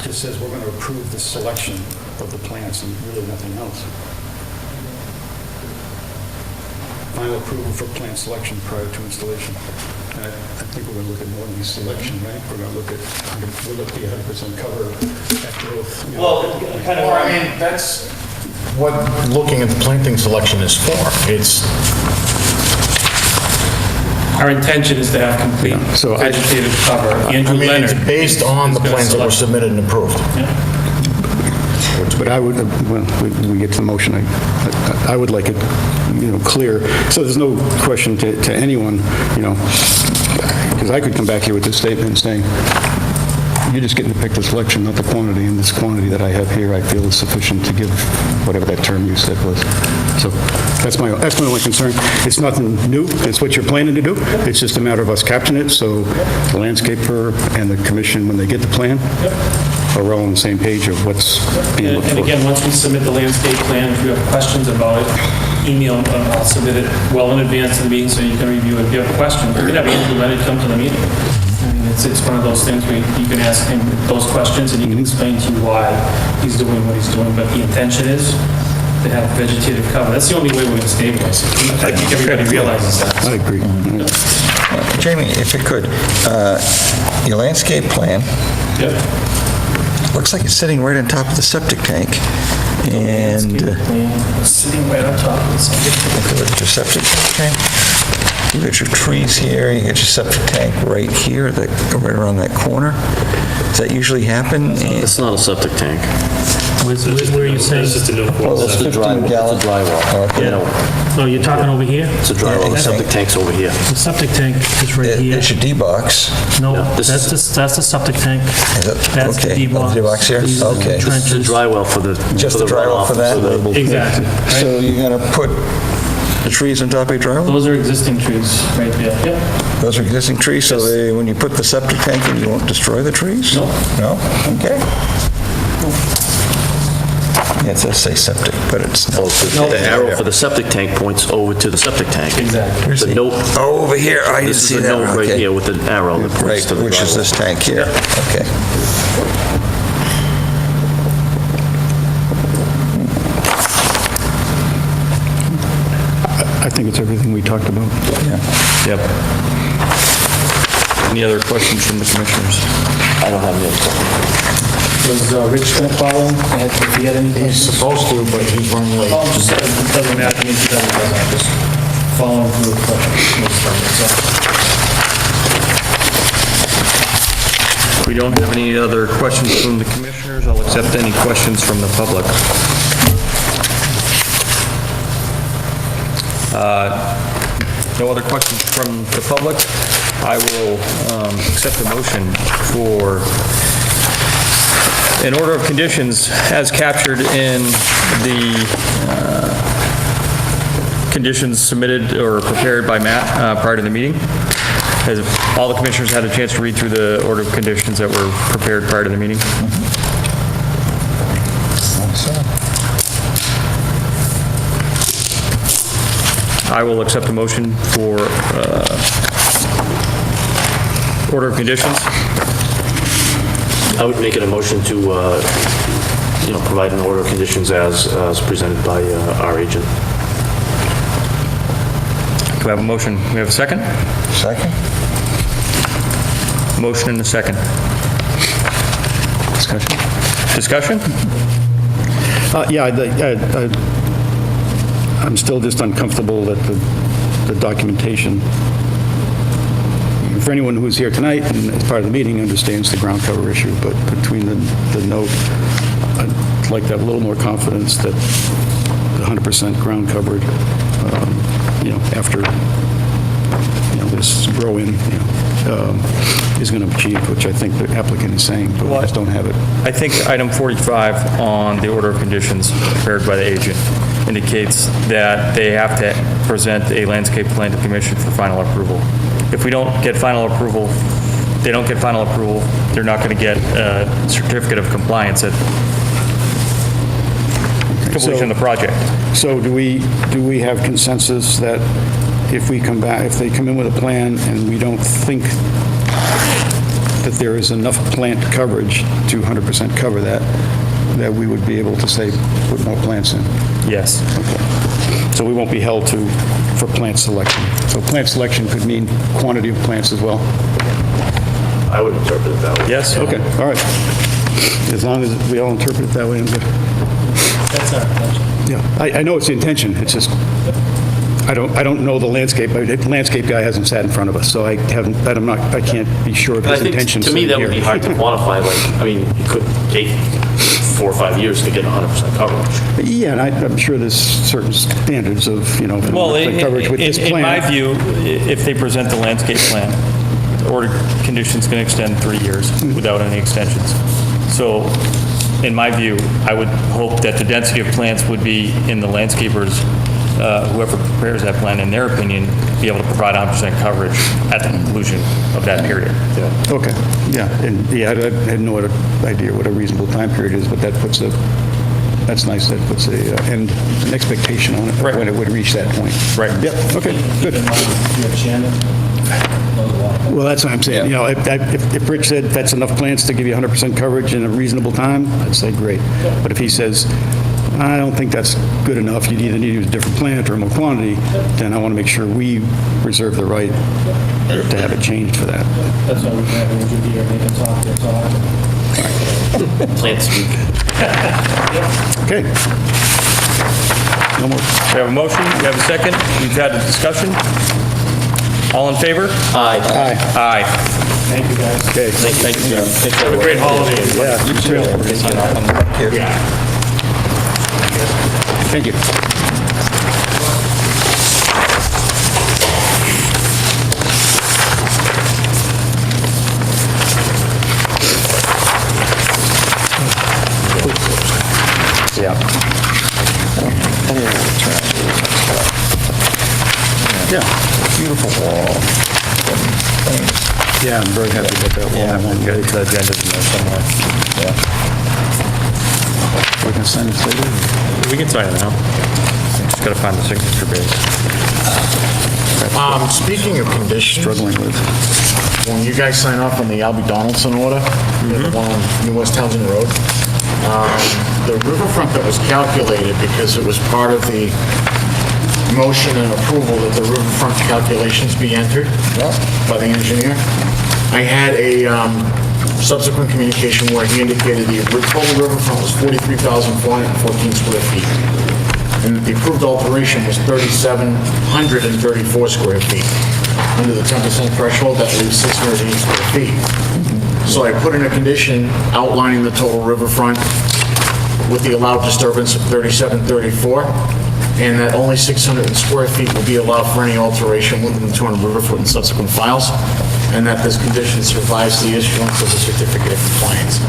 just says we're going to approve the selection of the plants and really nothing else. Final approval for plant selection prior to installation. I think we're going to look at more than selection, right? We're going to look at, we'll look at the 100% cover at growth. Well, kind of. Well, I mean, that's what looking at the planting selection is for. It's, Our intention is to have complete So vegetative cover. I Andrew mean, it's Leonard based on the is gonna plans that were select. submitted and approved. But I would, when we get to the motion, I would like it, clear, so there's no question to anyone, because I could come back here with this statement saying, you're just getting to pick the selection, not the quantity, and this quantity that I have here, I feel is sufficient to give whatever that term you said was. So that's my only concern. It's nothing new, it's what you're planning to do. It's just a matter of us capturing it, so the landscaper and the commission, when they get the plan, are all on the same page of what's being looked And for. again, once we submit the landscape plan, if you have questions about it, email, I'll submit it well in advance of the meeting so you can review it. If you have questions, we can have Andrew Leonard come to the meeting. I mean, it's one of those things where you can ask him those questions and he can explain to you why he's doing what he's doing, but the intention is to have vegetative cover. That's the only way we're going to stabilize it. I think everybody realizes that. I agree. Jamie, if you could, your landscape plan Yep. looks like it's sitting right on top of the septic tank. And Landscape plan, sitting right on top of the septic. look at your septic tank. You got your trees here, you got your septic tank right here, right around that corner. Does that usually happen? It's not a septic tank. Where are you saying? It's just a new Well, it's 15 gallon. It's a drywall. Okay. You know, Oh, you're talking over here? it's a drywall. The septic tank's over here. The septic tank is right It's your D-box. No, Yeah, this that's the septic tank. Is it? That's the Okay. D-box. D-box here? These are the Okay. This is the trenches. drywall for the... Just the drywall runoff, for that? Exactly. right? So you're going to put the trees on top of your drywall? Those are existing trees right there. Yep. Those are existing trees, so when you put the septic tank in, you won't destroy the trees? No. No? Okay. Yeah, it says say septic, but it's not. The arrow for the septic tank points over to the septic tank. Exactly. The note, Oh, over here, I didn't this see is the that. note right Okay. here with the arrow that points Right, to the which is drywall. this tank here. Okay. I think it's everything we talked about. Yep. Any other questions from the commissioners? I don't have any other questions. Was Rich going to follow? If he had any He's questions? supposed to, but he's running late. Oh, just, it doesn't matter to me if he doesn't, I'm just following through with If we don't have any other questions from the commissioners, I'll accept any questions from the public. No other questions from the public? I will accept the motion for an order of conditions as captured in the conditions submitted or prepared by Matt prior to the meeting. Has all the commissioners had a chance to read through the order of conditions that were prepared prior to the meeting? I will accept a motion for order of conditions. I would make it a motion to, provide an order of conditions as presented by our agent. Do we have a motion? We have a second? Second? Motion and a second. Discussion? Discussion? Yeah, I'm still just uncomfortable that the documentation, for anyone who's here tonight and as part of the meeting understands the ground cover issue, but between the note, I'd like to have a little more confidence that the 100% ground covered, after, this grow-in, is going to achieve, which I think the applicant is saying, but we just don't have it. I think item 45 on the order of conditions prepared by the agent indicates that they have to present a landscape plan to commission for final approval. If we don't get final approval, they don't get final approval, they're not going to get a certificate of compliance at completion of the project. So do we have consensus that if we come back, if they come in with a plan and we don't think that there is enough plant coverage to 100% cover that we would be able to say, put more plants in? Yes. Okay. So we won't be held for plant selection. So plant selection could mean quantity of plants as well? I would interpret it that way. Yes? Okay, all right. As long as we all interpret it that way, I'm good. That's our intention. Yeah, I know it's the intention, it's just, I don't know the landscape. The landscape guy hasn't sat in front of us, so I can't be sure of And I his think, intentions. to me, that would be hard to quantify, it could take 4 or 5 years to get 100% coverage. Yeah, and I'm sure there's certain standards of, Well, coverage with this plan. in my view, if they present the landscape plan, the order conditions can extend 3 years without any extensions. So, in my view, I would hope that the density of plants would be in the landscapers, whoever prepares that plan, in their opinion, be able to provide 100% coverage at the conclusion of that period. Okay, yeah, and I had no other idea what a reasonable time period is, but that's nice, that puts an expectation on it, Right. when it would reach that point. Right. Yep, okay, good. Well, that's what I'm saying, if Rich said that's enough plants to give you 100% coverage in a reasonable time, I'd say great. But if he says, I don't think that's good enough, you'd either need to use a different plant or more quantity, then I want to make sure we reserve the right to have it changed for that. That's why we have an engineer, they can talk their talk. Plant speak. Okay. No more. We have a motion, we have a second, we've had a discussion. All in favor? Aye. Aye. Aye. Thank you, guys. Okay. Thank you. Have a great holiday. Yeah, you too. Thank you. Yeah. Yeah. Beautiful wall. Yeah, I'm very happy about that wall. The agenda's in there somewhere. We can sign it later. We can sign it now. Just gotta find the signature page. Speaking of conditions, Struggling with. when you guys sign off on the Albie Donaldson order, the one on New West Townsend Road, the riverfront that was calculated, because it was part of the motion and approval that the riverfront calculations be entered by the engineer, I had a subsequent communication where he indicated the total riverfront was 43,414 square feet, and that the approved alteration was 3,734 square feet. Under the 10% threshold, that leaves 680 square feet. So I put in a condition outlining the total riverfront with the allowed disturbance of 3734, and that only 600 square feet will be allowed for any alteration within the 200 riverfoot in subsequent files, and that this condition survives the issuance of the certificate of compliance.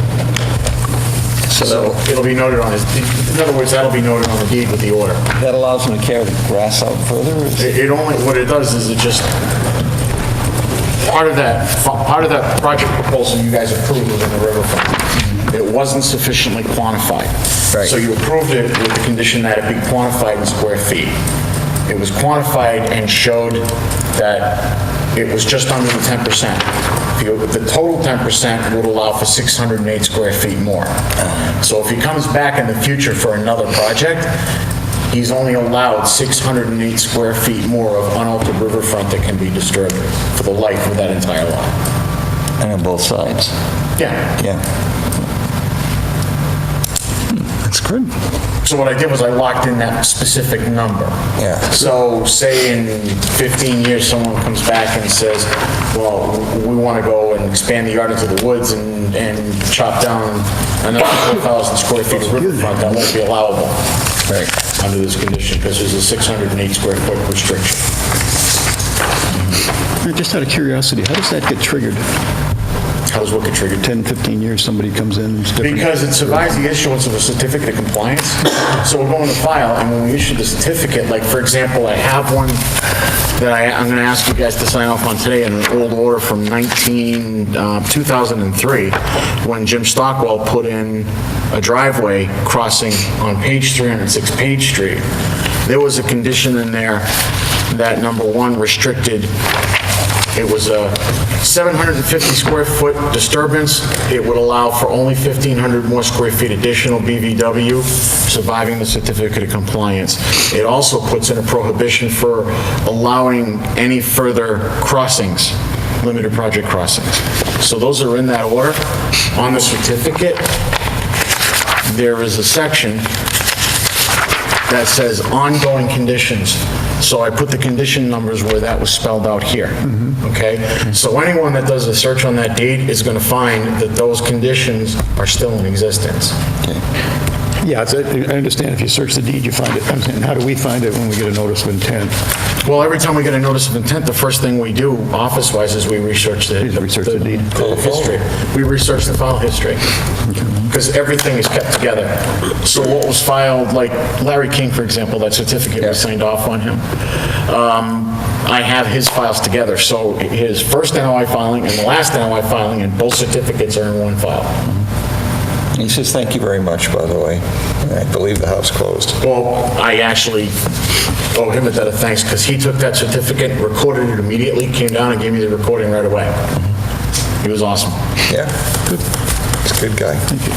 So it'll be noted on his, in other words, that'll be noted on the deed with the order. That allows them to carry the grass out further? It only, what it does is it just, part of that project proposal you guys approved within the riverfront, it wasn't sufficiently quantified. Right. So you approved it with the condition that it be quantified in square feet. It was quantified and showed that it was just under the 10%. The total 10% would allow for 608 square feet more. So if he comes back in the future for another project, he's only allowed 608 square feet more of unaltered riverfront that can be disturbed for the life of that entire lot. And on both sides? Yeah. Yeah. Good. So what I did was I locked in that specific number. Yeah. So say in 15 years, someone comes back and says, well, we want to go and expand the yard into the woods and chop down another 4,000 square feet of riverfront, that won't be allowable. Right. Under this condition, because there's a 608 square foot restriction. Just out of curiosity, how does that get triggered? How does what get triggered? 10, 15 years, somebody comes in, it's different. Because it survives the issuance of a certificate of compliance. So we're going to file, and when we issue the certificate, like, for example, I have one that I'm going to ask you guys to sign off on today, in an old order from 2003, when Jim Stockwell put in a driveway crossing on page 306 Page Street. There was a condition in there that, number one, restricted. It was a 750 square foot disturbance. It would allow for only 1,500 more square feet additional BVW, surviving the certificate of compliance. It also puts in a prohibition for allowing any further crossings, limited project crossings. So those are in that order. On the certificate, there is a section that says ongoing conditions. So I put the condition numbers where that was spelled out here, okay? So anyone that does a search on that deed is going to find that those conditions are still in existence. Yeah, I understand if you search the deed, you find it. I'm saying, how do we find it when we get a notice of intent? Well, every time we get a notice of intent, the first thing we do, office-wise, is we research the deed. history. We research the file history, because everything is kept together. So what was filed, like Larry King, for example, that certificate was signed off on him. I have his files together, so his first NOI filing and the last NOI filing, and both certificates are in one file. He says, thank you very much, by the way. I believe the house closed. Well, I actually owe him a debt of thanks, because he took that certificate, recorded it immediately, came down and gave me the recording right away. He was awesome. Yeah. Good. He's a good guy. Thank you.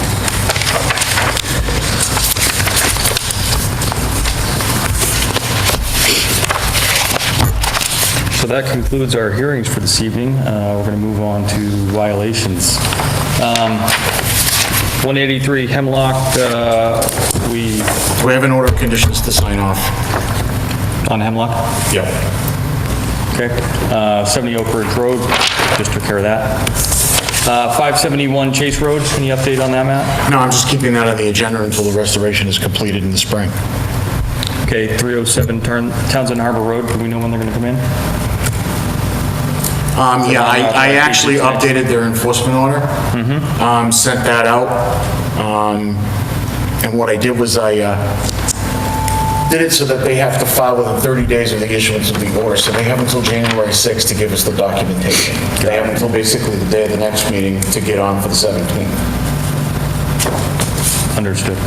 So that concludes our hearings for this evening. We're going to move on to violations. 183 Hemlock, we, We have an order of conditions to sign off. on Hemlock? Yep. Okay. 70 Oak Ridge Road, just took care of that. 571 Chase Road, any update on that, Matt? No, I'm just keeping that on the agenda until the restoration is completed in the spring. Okay, 307 Townsend Harbor Road, do we know when they're going to come in? Yeah, I actually updated their enforcement order, sent that out, and what I did was I did it so that they have to file within 30 days of the issuance of the order, so they have until January 6th to give us the documentation. They have until basically the day of the next meeting to get on for the 17th. Understood.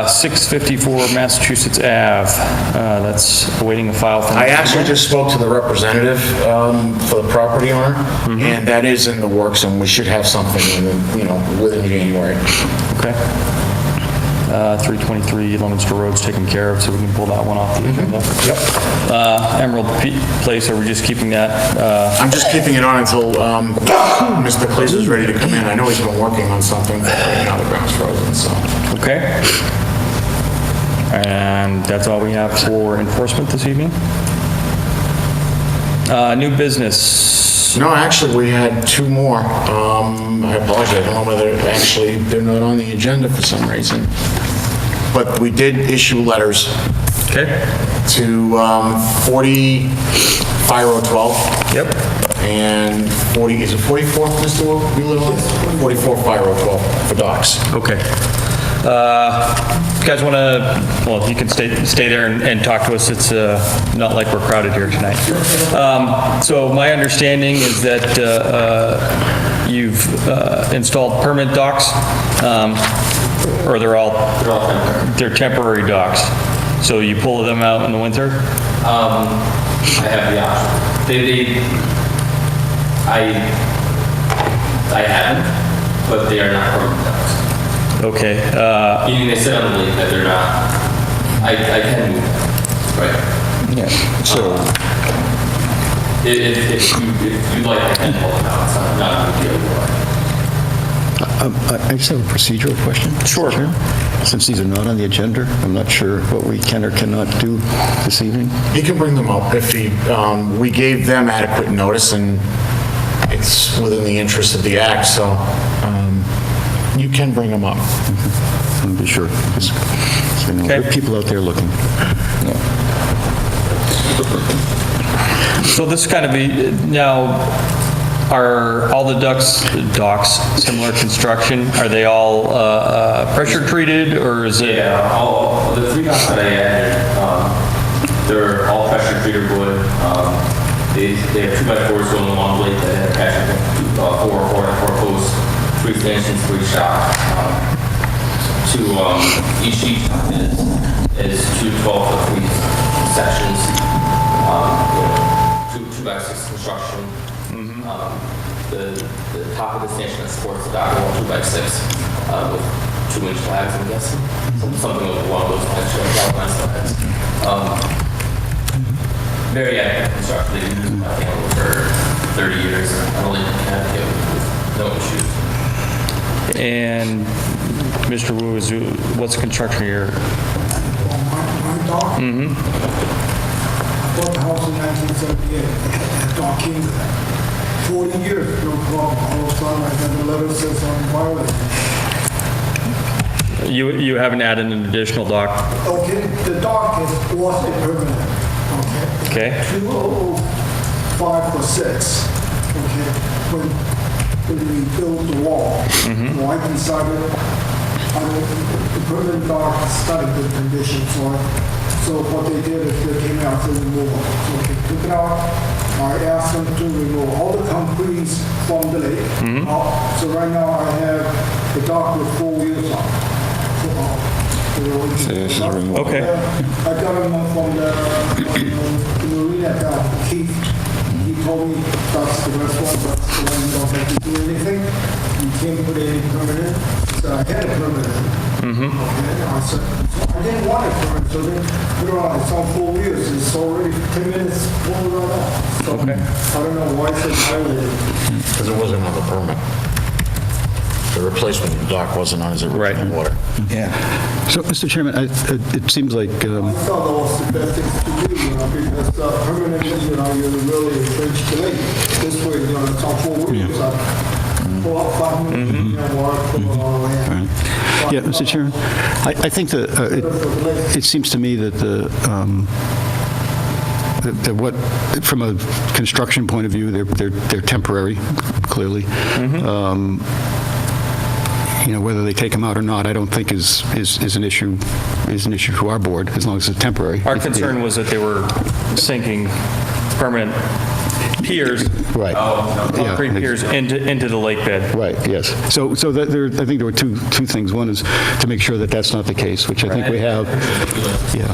654 Massachusetts Ave, that's awaiting a file from... I actually just spoke to the representative for the property owner, and that is in the works, and we should have something within January. Okay. 323 Leominster Road's taken care of, so we can pull that one off the agenda. Yep. Emerald Place, are we just keeping that? I'm just keeping it on until Mr. Place is ready to come in. I know he's been working on something, but right now the ground's frozen, so. Okay. And that's all we have for enforcement this evening? New business. No, actually, we had two more. I apologize, I don't know whether actually they're not on the agenda for some reason. But we did issue letters Okay. to 40 Fire Road 12. Yep. And 40, is it 44, Mr. Wu, you live on? 44 Fire Road 12 for docks. Okay. You guys want to, well, you can stay there and talk to us. It's not like we're crowded here tonight. So my understanding is that you've installed permanent docks, or they're temporary docks. So you pull them out in the winter? I have the option. I haven't, but they are not permanent docks. Okay. Meaning they sit on the lake that they're not. I can move them, right? Yeah, so, If you'd like, I can pull them out. It's not a big deal. I just have a procedural question. Sure. Mr. Chairman. Since these are not on the agenda, I'm not sure what we can or cannot do this evening. He can bring them up if he, we gave them adequate notice, and it's within the interest of the act, so you can bring them up. I'll be sure. Just, so you know, there are people out there looking. So this kind of be, now, are all the docks similar construction? Are they all pressure treated, or is it? Yeah, all the 3 docks that I added, they're all pressure treated wood. They have 2x4s going along the lake that have attached 4 posts, 3 stanchions for each dock. Each dock is 2 12-foot sections. 2x6 construction. The top of the stanchion that supports the dock is 2x6 with 2-inch flags, I'm guessing. Something along those lines. Very active construction. They've been using Patio for 30 years. I don't think Patio with no issues. And Mr. Wu, what's the construction here? My dock? I bought the house in 1978. That dock came to that. 40 years, no problem. All of a sudden, I got a letter that says I'm violating. You haven't added an additional dock? Okay, the dock was a permanent, okay? Okay. 205 or 6, okay? When we built the wall, so I decided the permanent dock is not in good condition for it. So what they did is they came out to remove it. So they took it out. I asked them to remove all the concrete from the lake. So right now I have the dock with 4 wheels on. Okay. I got them from the marina guy, Keith. He told me that's the restaurant, that's the one you don't have to do anything. You can't put any permanent. So I had a permanent. Okay. I said, so I didn't want it permanent, so then put it on. It's on 4 wheels. It's already 10 minutes more right off. So I don't know why it's violated. Because it wasn't on the permit. The replacement of the dock wasn't on his original order. Yeah. So, Mr. Chairman, it seems like, I thought that was the best thing to do, because permanently, you're really infringed the lake. This way, it's on 4 wheels. Pull up 5 minutes, water, pull it all the way in. yeah, Mr. Chairman, I think that it seems to me that what, from a construction point of view, they're temporary, clearly. Whether they take them out or not, I don't think is an issue to our board, as long as it's temporary. Our concern was that they were sinking permanent piers, Right. concrete piers into the lake bed. Right, yes. So I think there were two things. One is to make sure that that's not the case, which I think we have. Yeah.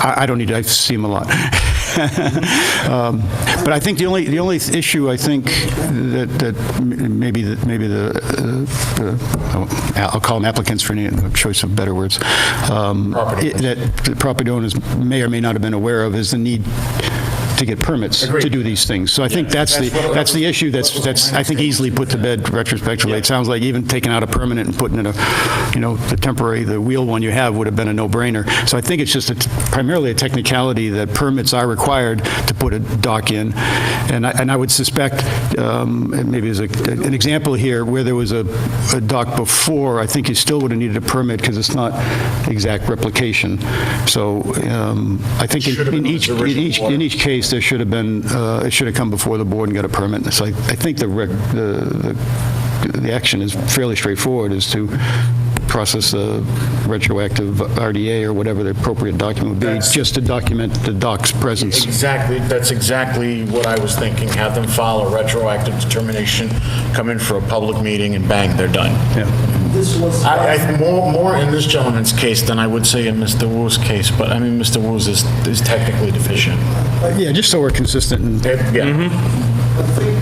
I don't need to, I see them a lot. But I think the only issue, I think, that maybe I'll call them applicants for any choice of better words, that the property owners may or may not have been aware of is the need to get permits to do these things. So I think that's the issue that's I think easily put to bed retrospectively. It sounds like even taking out a permanent and putting in the wheel one you have would have been a no-brainer. So I think it's just primarily a technicality that permits are required to put a dock in. And I would suspect, maybe as an example here, where there was a dock before, I think you still would have needed a permit because it's not exact replication. So I think in each case, there should have been, it should have come before the board and got a permit. So I think the action is fairly straightforward, is to process a retroactive RDA or whatever the appropriate document would be, just to document the dock's presence. Exactly, that's exactly what I was thinking. Have them file a retroactive determination, come in for a public meeting, and bang, they're done. Yeah. This was... More in this gentleman's case than I would say in Mr. Wu's case, but I mean, Mr. Wu's is technically deficient. Yeah, just so we're consistent. Yeah. I think,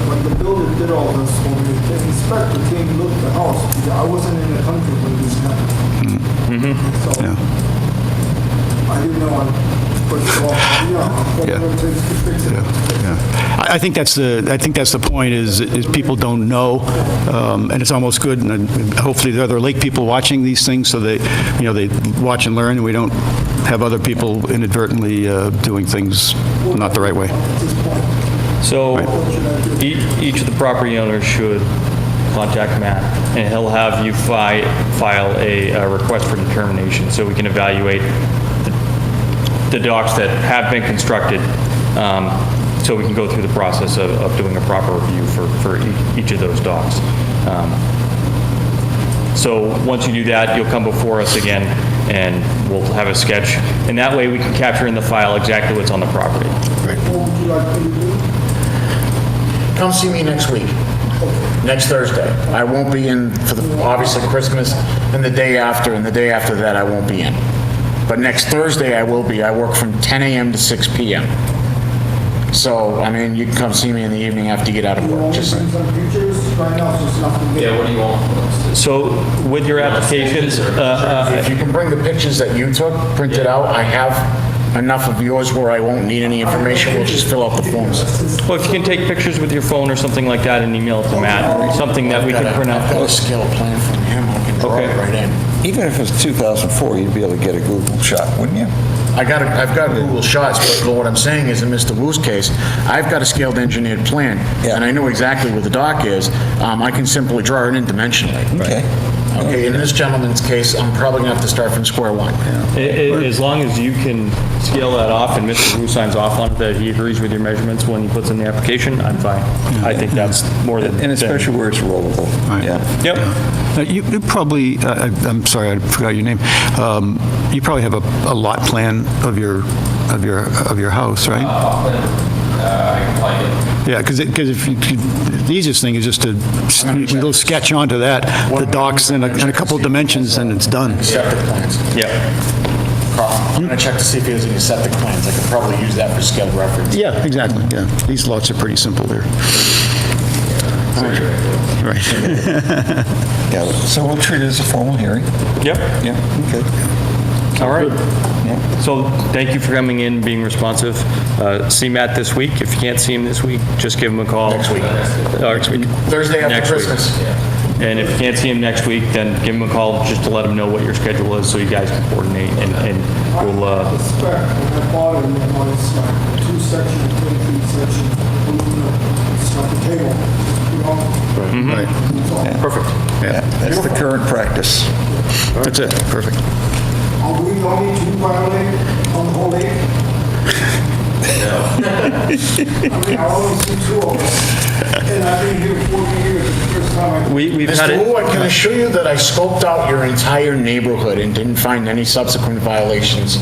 when the builder did all this, when the inspector came to look at the house, I wasn't in the country when this happened. So, I didn't know I put it off, what it takes to fix it. Yeah. I think that's the point, is people don't know, and it's almost good, and hopefully there are other lake people watching these things, so they watch and learn, and we don't have other people inadvertently doing things not the right way. So each of the property owners should contact Matt, and he'll have you file a request for determination, so we can evaluate the docks that have been constructed, so we can go through the process of doing a proper review for each of those docks. So once you do that, you'll come before us again, and we'll have a sketch, and that way we can capture in the file exactly what's on the property. What would you like me to do? Come see me next week, next Thursday. I won't be in for obviously Christmas, and the day after, and the day after that I won't be in. But next Thursday I will be. I work from 10 a.m. to 6 p.m. So, I mean, you can come see me in the evening after you get out of You work. want me to Just, send some pictures? Right now, it's just nothing. Yeah, what do you want? So with your applications, if you can bring the pictures that you took, printed out, I have enough of yours where I won't need any information. We'll just fill out the forms. well, if you can take pictures with your phone or something like that and email it to Matt, something that we can print I've got out. a scale plan from him. I can draw Okay. it right in. Even if it's 2004, you'd be able to get a Google shot, wouldn't you? I've got Google shots, but what I'm saying is, in Mr. Wu's case, I've got a scaled engineered plan, Yeah. and I know exactly where the dock is. I can simply draw it in dimensionally. Okay. Okay, in this gentleman's case, I'm probably gonna have to start from square one. As long as you can scale that off and Mr. Wu signs off on it, that he agrees with your measurements when he puts in the application, I'm fine. I think that's more than. And especially where it's rollable. Yeah. Yep. You probably, I'm sorry, I forgot your name. You probably have a lot plan of your house, right? I can probably get Yeah, because if the easiest thing is just to little sketch onto that, the docks and a couple of dimensions, and it's done. Septic plans. Yep. I'm gonna check to see if he has any septic plans. I could probably use that for scale reference. Yeah, exactly, yeah. These lots are pretty simple there. Right. Yeah, so we'll treat it as a formal hearing. Yep. Yeah, okay. All right. Yeah. So thank you for coming in, being responsive. See Matt this week. If you can't see him this week, just give him a call. Next week. Next week. Thursday after Next week. Christmas. And if you can't see him next week, then give him a call just to let him know what your schedule is so you guys can coordinate, and we'll, The spec, when I bought it, it was like 2 sections, 23 sections, it's like a table, you know? Right, perfect. yeah, That's the current practice. that's it, perfect. Are we only 2 violate on the whole lake? I mean, I only see 2 of us, and I've been here 40 years, it's the first time I... We've had Mr. Wu, it, I can assure you that I scoped out your entire neighborhood and didn't find any subsequent violations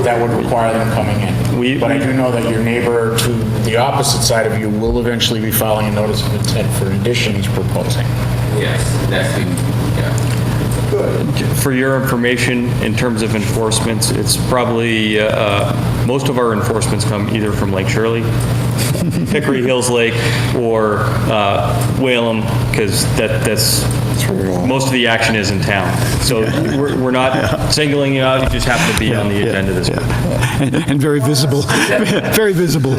that would require them coming in. But I do know that your neighbor to the opposite side of you will eventually be filing a notice of intent for an addition he's proposing. yes, next week, yeah. for your information, in terms of enforcements, it's probably, most of our enforcements come either from Lake Shirley, Hickory Hills Lake, or Whalum, because that's, most of the action is in town. So we're not singling you out, you just happen to be on the agenda this week. And very visible, very visible.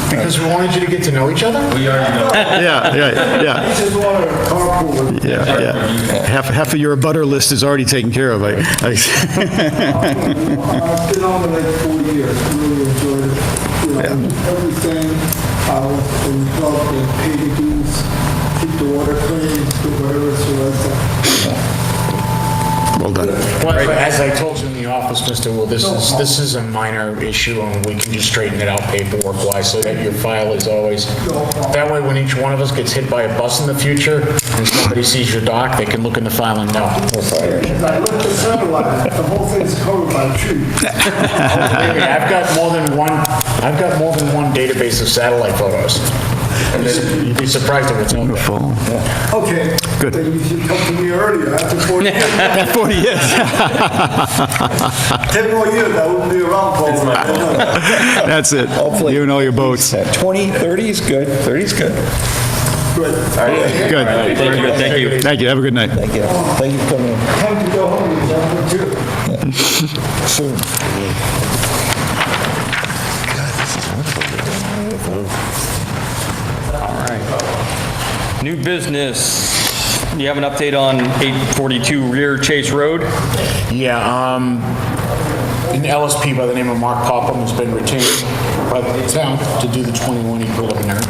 Because we wanted you to get to know each other? We already know. Yeah, yeah, I just want to carpool. yeah, yeah. Half of your abutter list is already taken care of. I've been on the lake 40 years, really enjoyed it. You know, everything, I was involved in pay the dues, keep the water clean, do whatever, so that's Well done. Well, as I told you in the office, Mr. Wu, this is a minor issue, and we can just straighten it out paperwork-wise, so that your file is always, that way, when each one of us gets hit by a bus in the future, and somebody sees your dock, they can look in the file and know. I looked at the satellite, the whole thing's covered by trees. I've got more than one database of satellite photos. You'd be surprised if it's on there. Wonderful. Okay. Good. Then you should come to me earlier, after 40 years. 40 years. 10 more years, I wouldn't be around for That's it. You and all your boats. 20, 30 is good, 30 is good. Good. Good. Thank you. Thank you. Have a good night. Thank you. Thank you for coming in. Time to go home, you gentlemen, too. Soon. God, this is wonderful. New business. You have an update on 842 Rear Chase Road? Yeah, an LSP by the name of Mark Popham has been retained by the town to do the 21E preliminary.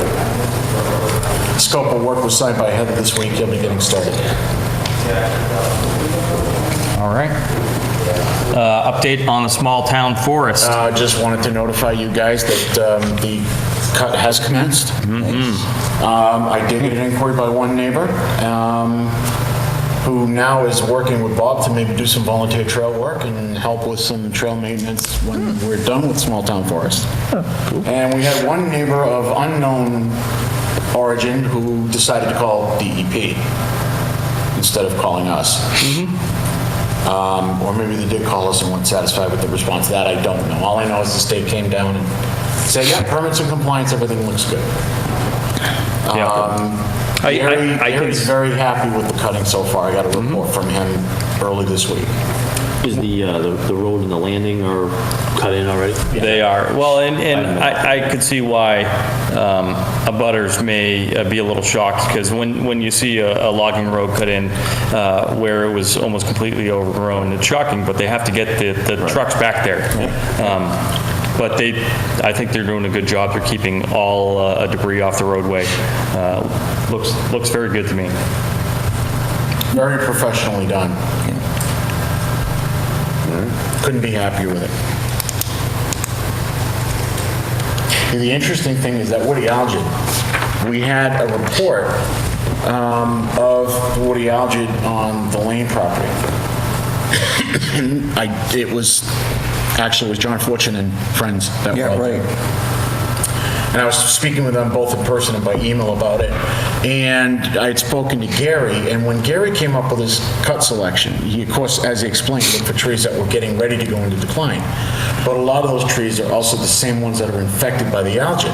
Scope of work was signed by Heather this week. He'll be getting started. All right. Update on the small town forest. Just wanted to notify you guys that the cut has commenced. I did get an inquiry by one neighbor who now is working with Bob to maybe do some volunteer trail work and help with some trail maintenance when we're done with small town forest. And we had one neighbor of unknown origin who decided to call DEP instead of calling us. Or maybe they did call us and weren't satisfied with the response. That I don't know. All I know is the state came down and said, yeah, permits and compliance, everything looks good. Gary's very happy with the cutting so far. I got a report from him early this week. Is the road and the landing are cut in already? They are. Well, and I could see why abutters may be a little shocked, because when you see a logging road cut in where it was almost completely overgrown, it's shocking, but they have to get the trucks back there. But I think they're doing a good job. They're keeping all debris off the roadway. Looks very good to me. Very professionally done. Couldn't be happier with it. And the interesting thing is that Woody Algid, we had a report of Woody Algid on the Lane property. And it was John Fortune and friends that were out there. And I was speaking with them both in person and by email about it. And I had spoken to Gary, and when Gary came up with his cut selection, he, of course, as he explained, looked for trees that were getting ready to go into decline. But a lot of those trees are also the same ones that are infected by the algae.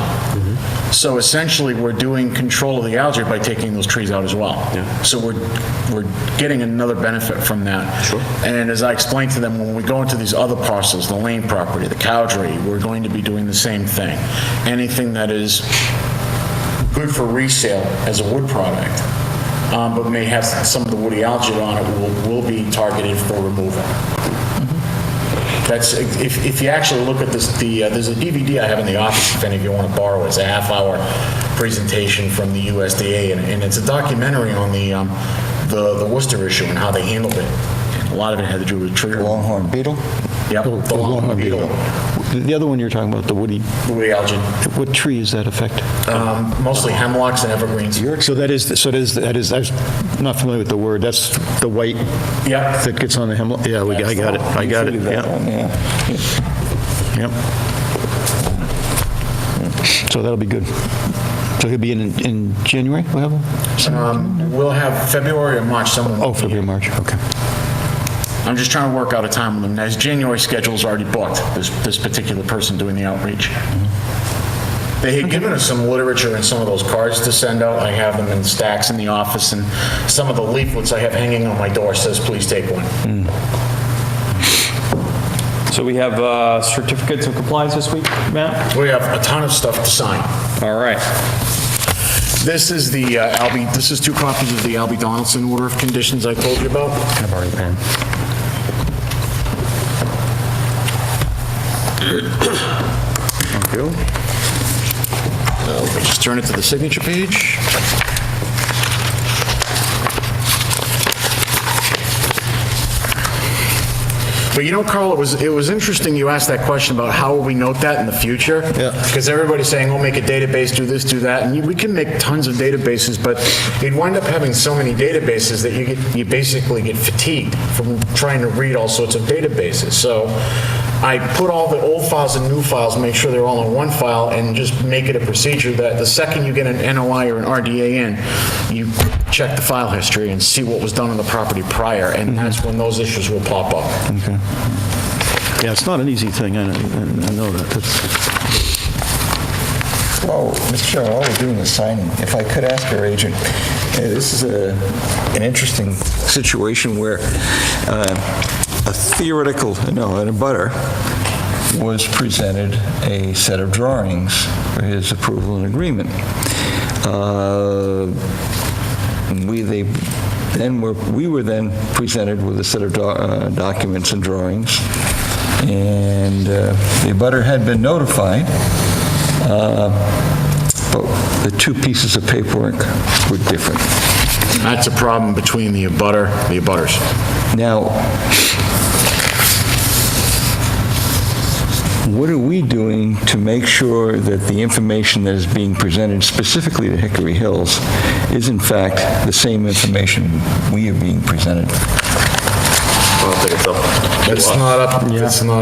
So essentially, we're doing control of the algae by taking those trees out as well. So we're getting another benefit from that. And as I explained to them, when we go into these other parcels, the Lane property, the Cowdrey, we're going to be doing the same thing. Anything that is good for resale as a wood product, but may have some of the woody algae on it, will be targeted for removal. That's, if you actually look at this, there's a DVD I have in the office if any of you want to borrow it. It's a half-hour presentation from the USDA, and it's a documentary on the Worcester issue and how they handled it. And a lot of it had to do with tree. Longhorn beetle? Yep, the longhorn beetle. The other one you're talking about, the woody algae. What tree does that affect? Mostly hemlocks and evergreens. So that is, I was not familiar with the word. That's the white that gets on the hemlock? Yeah, I got it. I got it. Yep. So that'll be good. So he'll be in January? We'll have February or March. February, March. Okay. I'm just trying to work out a time with them. His January schedule's already booked, this particular person doing the outreach. They had given us some literature and some of those cards to send out. I have them in stacks in the office, and some of the leaflets I have hanging on my door says, please take one. So we have certificates of compliance this week, Matt? We have a ton of stuff to sign. All right. This is the this is 2 copies of the Albie Donaldson order of conditions I told you about. I've already been. Thank you. Just turn it to the signature page. But you know, Carl, it was interesting you asked that question about how will we note that in the future? Yeah. Because everybody's saying, we'll make a database, do this, do that, and we can make tons of databases, but you'd wind up having so many databases that you basically get fatigued from trying to read all sorts of databases. So I put all the old files and new files, make sure they're all in one file, and just make it a procedure that the second you get an NOI or an RDA in, you check the file history and see what was done on the property prior, and that's when those issues will pop up. Okay. Yeah, it's not an easy thing. I know that. Well, Mr. Chairman, while we're doing the signing, if I could ask our agent, this is an interesting situation where a theoretical, an abutter was presented a set of drawings for his approval and agreement. And we were then presented with a set of documents and drawings, and the abutter had been notified, but the two pieces of paperwork were different. That's a problem between the abutters. Now, what are we doing to make sure that the information that is being presented specifically to Hickory Hills is in fact the same information we are being presented? I don't think it's up to That's us. not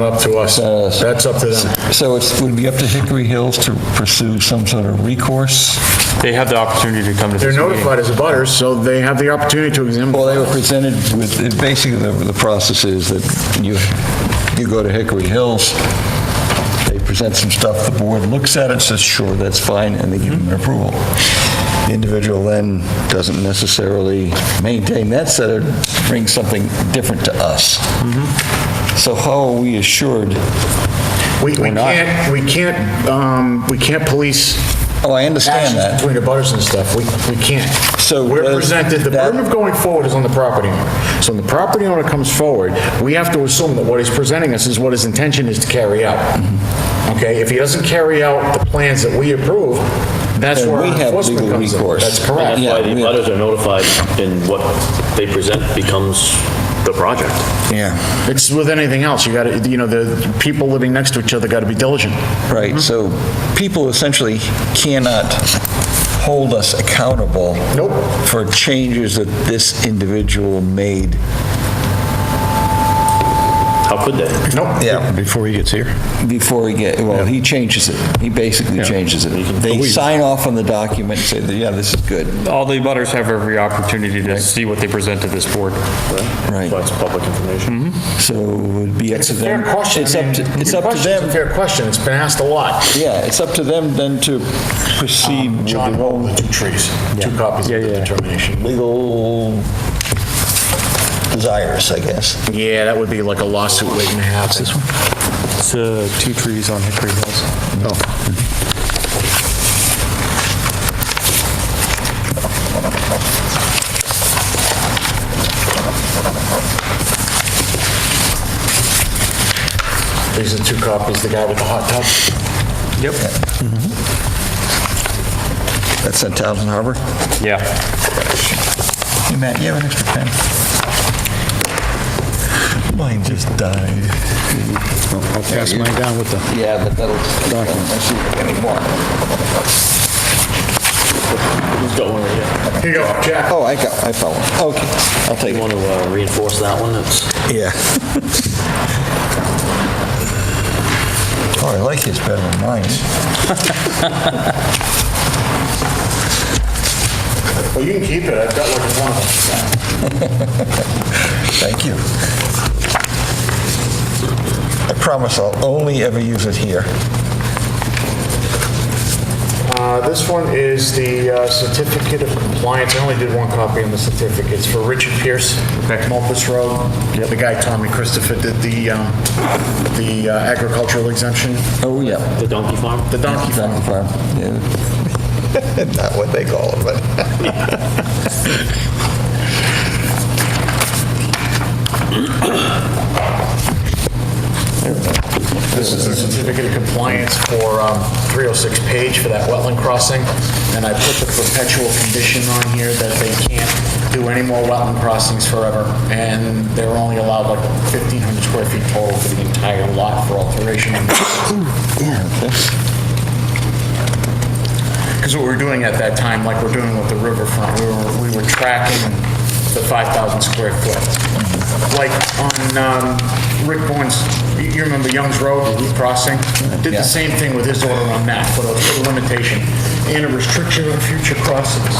up to us. That's up to them. So it would be up to Hickory Hills to pursue some sort of recourse? They have the opportunity to come to They're this meeting. notified as abutters, so they have the opportunity to examine. Well, they were presented with, basically, the process is that you go to Hickory Hills, they present some stuff, the board looks at it, says, sure, that's fine, and they give them an approval. The individual then doesn't necessarily maintain that set or bring something different to us. So how are we assured? We can't police Oh, I understand actions that. between abutters and stuff. We can't. So We're does presented, the that- burden of going forward is on the property owner. So when the property owner comes forward, we have to assume that what he's presenting us is what his intention is to carry out. Okay? If he doesn't carry out the plans that we approve, that's Then where we our have enforcement legal comes in. recourse. That's And correct. that's Yeah, why the we- butters are notified, and what they present becomes the project. Yeah. It's with anything else. You gotta, the people living next to each other gotta be diligent. Right, so people essentially cannot hold us accountable Nope. for changes that this individual made. How could they? Nope. Yeah. Before he gets here? Before he changes it. He basically changes it. They sign off on the document and say, that, yeah, this is good. All the abutters have every opportunity to see what they present to this board. Right. That's public information. So it would be up It's to a fair them. question. It's I up mean, to, it's your up to question's them. a fair question. It's been asked a lot. Yeah, it's up to them then to proceed with John, their own the two trees, 2 copies of the determination. legal desires, I guess. Yeah, that would be like a lawsuit waiting to happen. It's 2 trees on Hickory Hills. These are 2 copies, the guy with the hot tub. Yep. That's in Townsend Harbor? Yeah. Hey, Matt, you have an extra pen? Mine just died. I'll pass mine down with the... Yeah, but that'll, let's see if any more. Who's got one right here? Here you go, Jack. Oh, I found one. Okay, I'll take You it. want to reinforce that one? It's Yeah. Oh, I like his better than mine. Well, you can keep it. I've got like one of them. Thank you. I promise I'll only ever use it here. This one is the certificate of compliance. I only did 1 copy on the certificate. It's for Richard Pierce, Mulpus Road. The guy, Tommy Christopher, did the agricultural exemption. Oh, yeah. the donkey farm? The donkey farm. Donkey farm, yeah. Not what they call it, but. This is the certificate of compliance for 306 Page for that wetland crossing. And I put the perpetual condition on here that they can't do any more wetland crossings forever. And they're only allowed like 1,500 square feet total for the entire lot for alteration. Because what we were doing at that time, like we're doing with the riverfront, we were tracking the 5,000 square foot. Like on Rick Bourne's, you remember Young's Road, the loop crossing? Did the same thing with his order on that, put a limitation and a restriction on future crossings.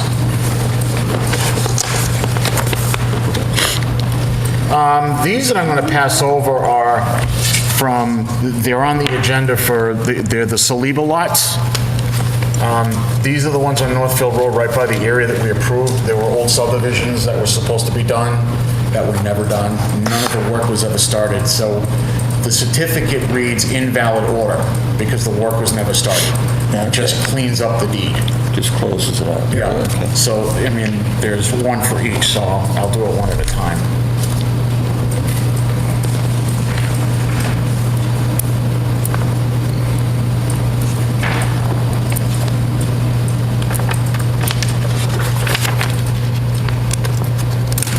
These that I'm going to pass over are they're on the agenda for, they're the Saliba lots. These are the ones on Northfield Road, right by the area that we approved. There were old subdivisions that were supposed to be done, that were never done. None of the work was ever started. So the certificate reads invalid order because the work was never started. It just cleans up the deed. Just closes it out. Yeah, Okay. so, I mean, there's one for each, so I'll do it one at a time.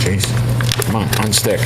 Jason, come on, unstick.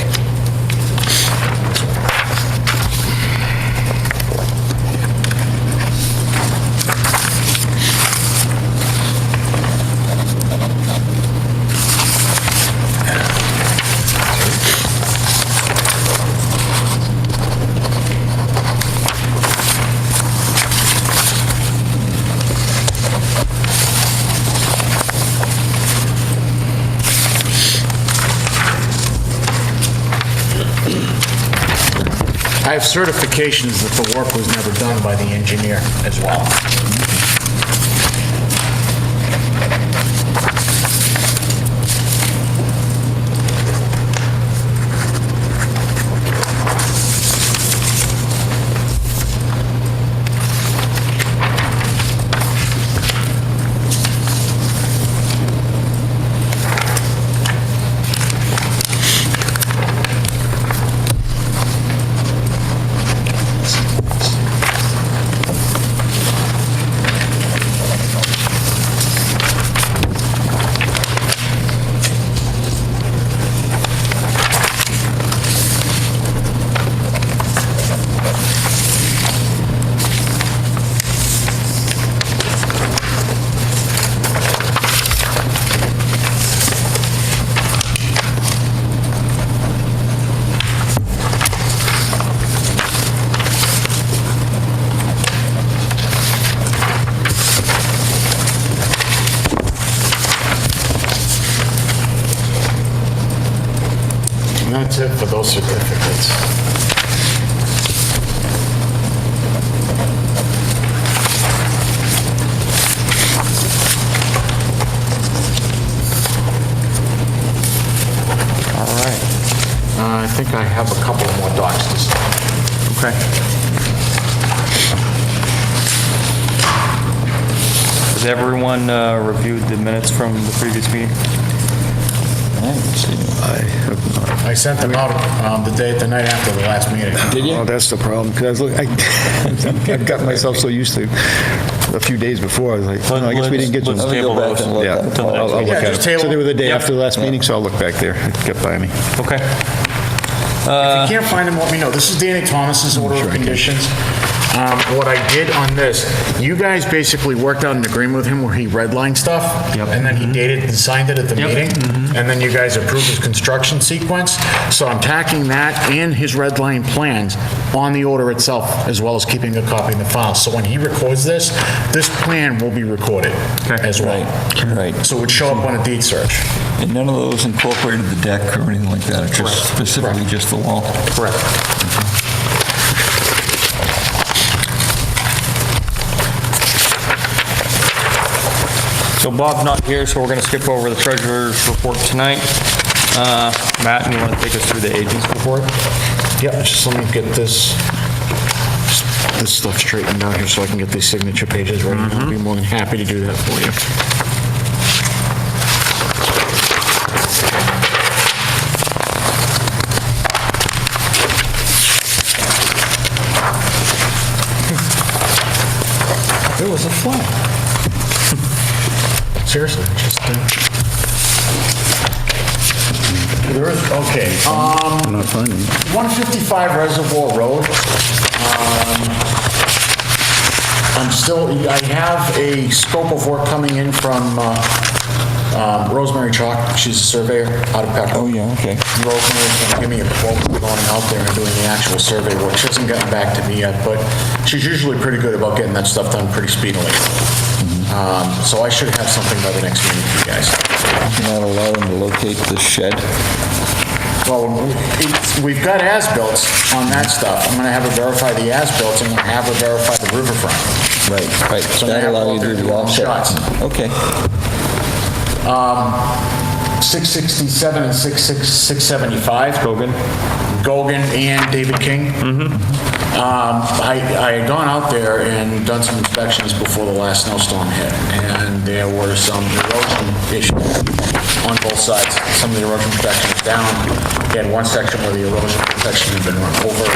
I have certifications that the work was never done by the engineer as well. And that's it for those certificates. All right. I think I have a couple more docs to sign. Okay. Has everyone reviewed the minutes from the previous meeting? I sent them out the night after the last meeting. Did you? Oh, that's the problem, because I've got myself so used to a few days before, I was like, oh, I guess we didn't get to Let's them. Let me go table back those. and look Yeah, at it. I'll look Yeah, at just them. table So they were the day Yep. after the last meeting, so I'll look back there. It got by me. Okay. If you can't find them, let me know. This is Danny Thomas's order of conditions. What I did on this, you guys basically worked out an agreement with him where he redlined stuff, and then he dated and signed it at the meeting, and then you guys approved his construction sequence. So I'm tacking that and his redline plans on the order itself, as well as keeping a copy in the file. So when he records this, this plan will be recorded as well. Right. So it would show up on a deed search. And none of those incorporated the deck or anything like that, it's just specifically just the wall? Correct. So Bob's not here, so we're going to skip over the treasurer's report tonight. Matt, you want to take us through the agent's report? Yeah, just let me get this stuff straightened out here so I can get these signature pages ready. I'll be more than happy to do that for you. There was a flag. Seriously, just... There is, okay. I'm not finding it. 155 Reservoir Road. I have a scope of work coming in from Rosemary Chalk. She's a surveyor out of Peckham. Oh, yeah, okay. Rosemary's going to give me a quote for going out there and doing the actual survey work. She hasn't gotten back to me yet, but she's usually pretty good about getting that stuff done pretty speedily. So I should have something by the next meeting for you guys. Not allow them to locate the shed? Well, we've got as-built on that stuff. I'm going to have her verify the as-built, and I'm going to have her verify the riverfront. Right. So That now allow you we'll to do do the all offset? shots. Okay. 667 and 675. Gogan. Gogan and David King. I had gone out there and done some inspections before the last snowstorm hit, and there were some erosion issues on both sides. Some of the erosion protection was down. He had one section where the erosion protection had been run over,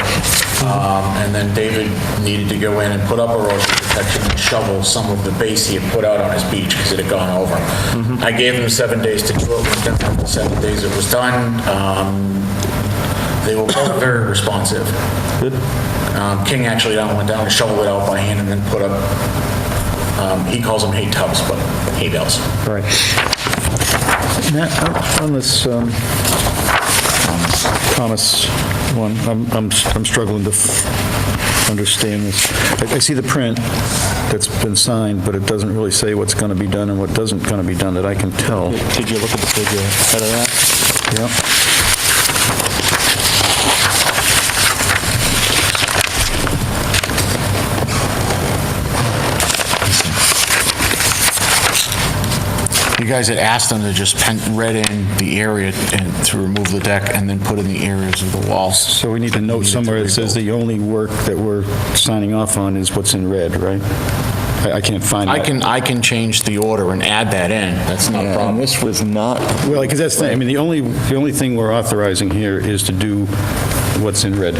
and then David needed to go in and put up erosion protection and shovel some of the base he had put out on his beach because it had gone over. I gave him 7 days to do it. Within the 7 days it was done. They were both very responsive. Good. King actually went down and shoveled it out by hand and then put up, he calls them hay tubs, but hay bales. Right. Matt, on this Thomas one, I'm struggling to understand this. I see the print that's been signed, but it doesn't really say what's going to be done and what doesn't going to be done that I can tell. Did you look at the figure ahead of that? Yeah. You guys had asked them to just red in the area and to remove the deck and then put in the areas of the walls. So we need to note somewhere that says the only work that we're signing off on is what's in red, right? I can't find that. I can change the order and add that in. That's not a And problem. this was not, Well, because that's, I mean, the only thing we're authorizing here is to do what's in red.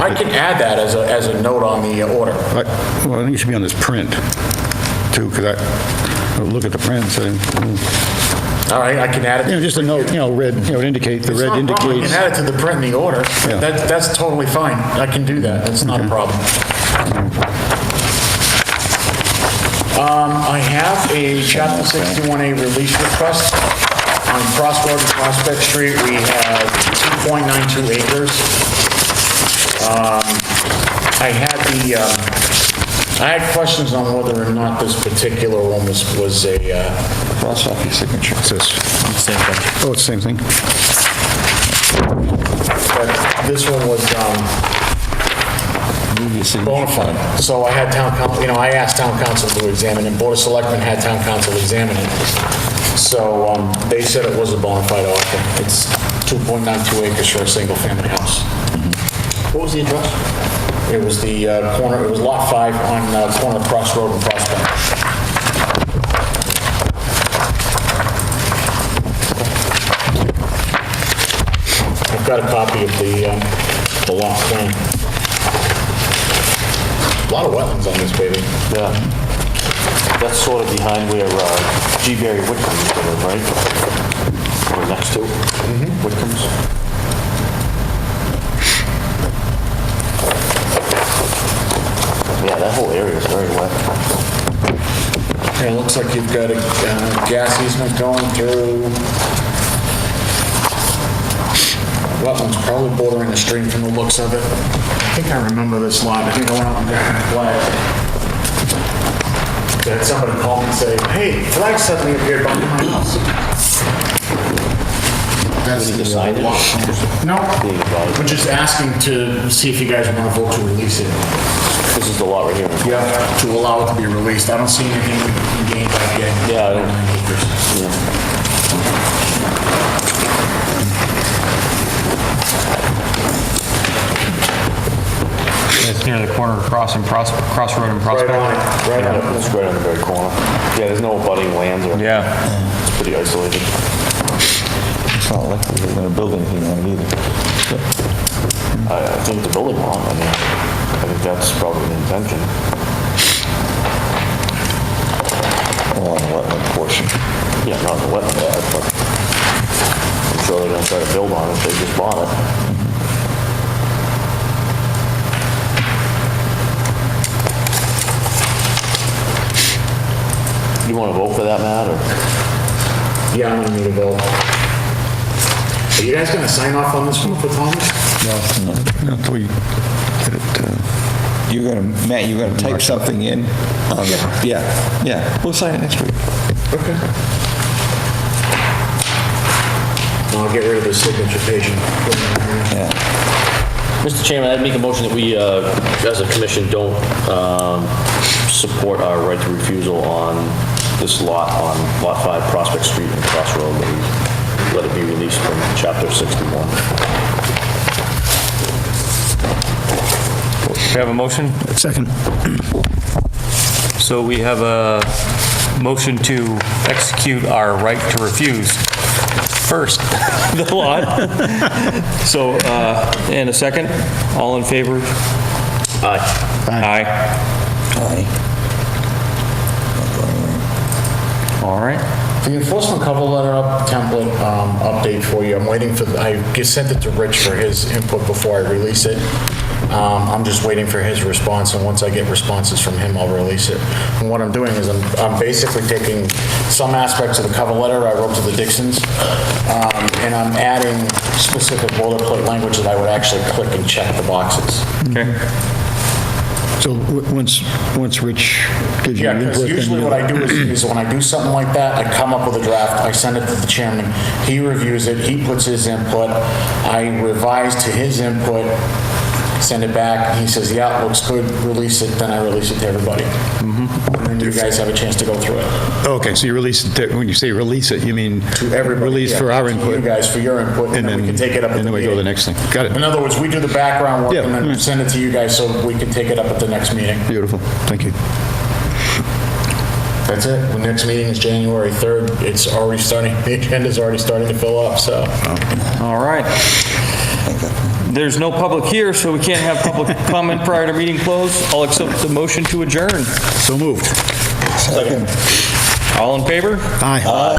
I can add that as a note on the order. Well, I think it should be on this print, too, because I look at the prints, and, All right, I can add it. just a note, red, indicate, the It's red not a problem. I indicates. can add it to the print in the order. Yeah. That's totally fine. I can do that. That's not a problem. I have a Chapter 61A release request. On Crossroad and Prospect Street, we have 2.92 acres. I had questions on whether or not this particular one was a, cross off your signature. What's this? Same thing. Oh, it's the same thing? but this one was, bona fide. So I had town council, I asked town council to examine it, Board of Selectmen had town council examine it. So they said it was a bona fide offer. It's 2.92 acres for a single-family house. What was the address? It was the corner, it was Lot 5 on corner of Crossroad and Prospect. I've got a copy of the lot plan. A lot of wetlands on this baby. Yeah. That's sort of behind where G. Barry Whitcomb used to live, right? Or next to Whitcomb's. Yeah, that whole area is very wet. Yeah, it looks like you've got a gas easement going through. Wetlands, probably bordering the stream from the looks of it. I think I remember this lot. I think I went out and got the flag. Had somebody call me and say, hey, flag suddenly appeared behind my house. That's the lot. No, we're just asking to see if you guys want to vote to release it. This is the lot right here. Yeah, to allow it to be released. I don't see anything we can gain by getting Yeah, I don't- 9 acres. It's near the corner of Crossroad and Prospect. Right on it. It's right on the very corner. Yeah, there's no abutting lands or, Yeah. it's pretty isolated. It's not like we were going to build anything on it either. I think the building wrong, I mean, I think that's probably the intention. Along the wetland portion. Yeah, not the wetland part, but I'm sure they're gonna try to build on it, they just bought it. You wanna vote for that, Matt, or? Yeah, I'm gonna need a vote. Are you guys gonna sign off on this one for Thomas? No, until we get it, You're going to, Matt, you're going to type something in? Yeah. We'll sign it next week. Okay. I'll get rid of the signature page and put it in there. Yeah. Mr. Chairman, I'd make a motion that we, as a commission, don't support our right to refusal on this lot, on Lot 5 Prospect Street and Crossroad, that we let it be released from Chapter 61. We have a motion? Second. So we have a motion to execute our right to refuse first, the lot. So, and a second? All in favor? Aye. Aye. Aye. All right. The enforcement cover letter template update for you, I'm waiting for, I sent it to Rich for his input before I release it. I'm just waiting for his response, and once I get responses from him, I'll release it. And what I'm doing is I'm basically taking some aspects of the cover letter I wrote to the Dixons, and I'm adding specific boilerplate language that I would actually click and check the boxes. Okay. So once Rich gives you Yeah, input... because usually what I do is when I do something like that, I come up with a draft, I send it to the chairman, he reviews it, he puts his input, I revise to his input, send it back, he says, yeah, looks good, release it, then I release it to everybody. And then you guys have a chance to go through it. Okay, so you release, when you say release it, you mean... To everybody. Release yeah, for our to input. You guys for your input, and then we can take it up at And the then we go to the meeting. next thing. Got In it. other words, we do the background work Yeah. and then send it to you guys so we can take it up at the next meeting. Beautiful, thank you. That's it. The next meeting is January 3rd. It's already starting, the agenda's already starting to fill up, so. All right. There's no public here, so we can't have public comment prior to meeting close. I'll accept the motion to adjourn. So moved. Second. All in favor? Aye.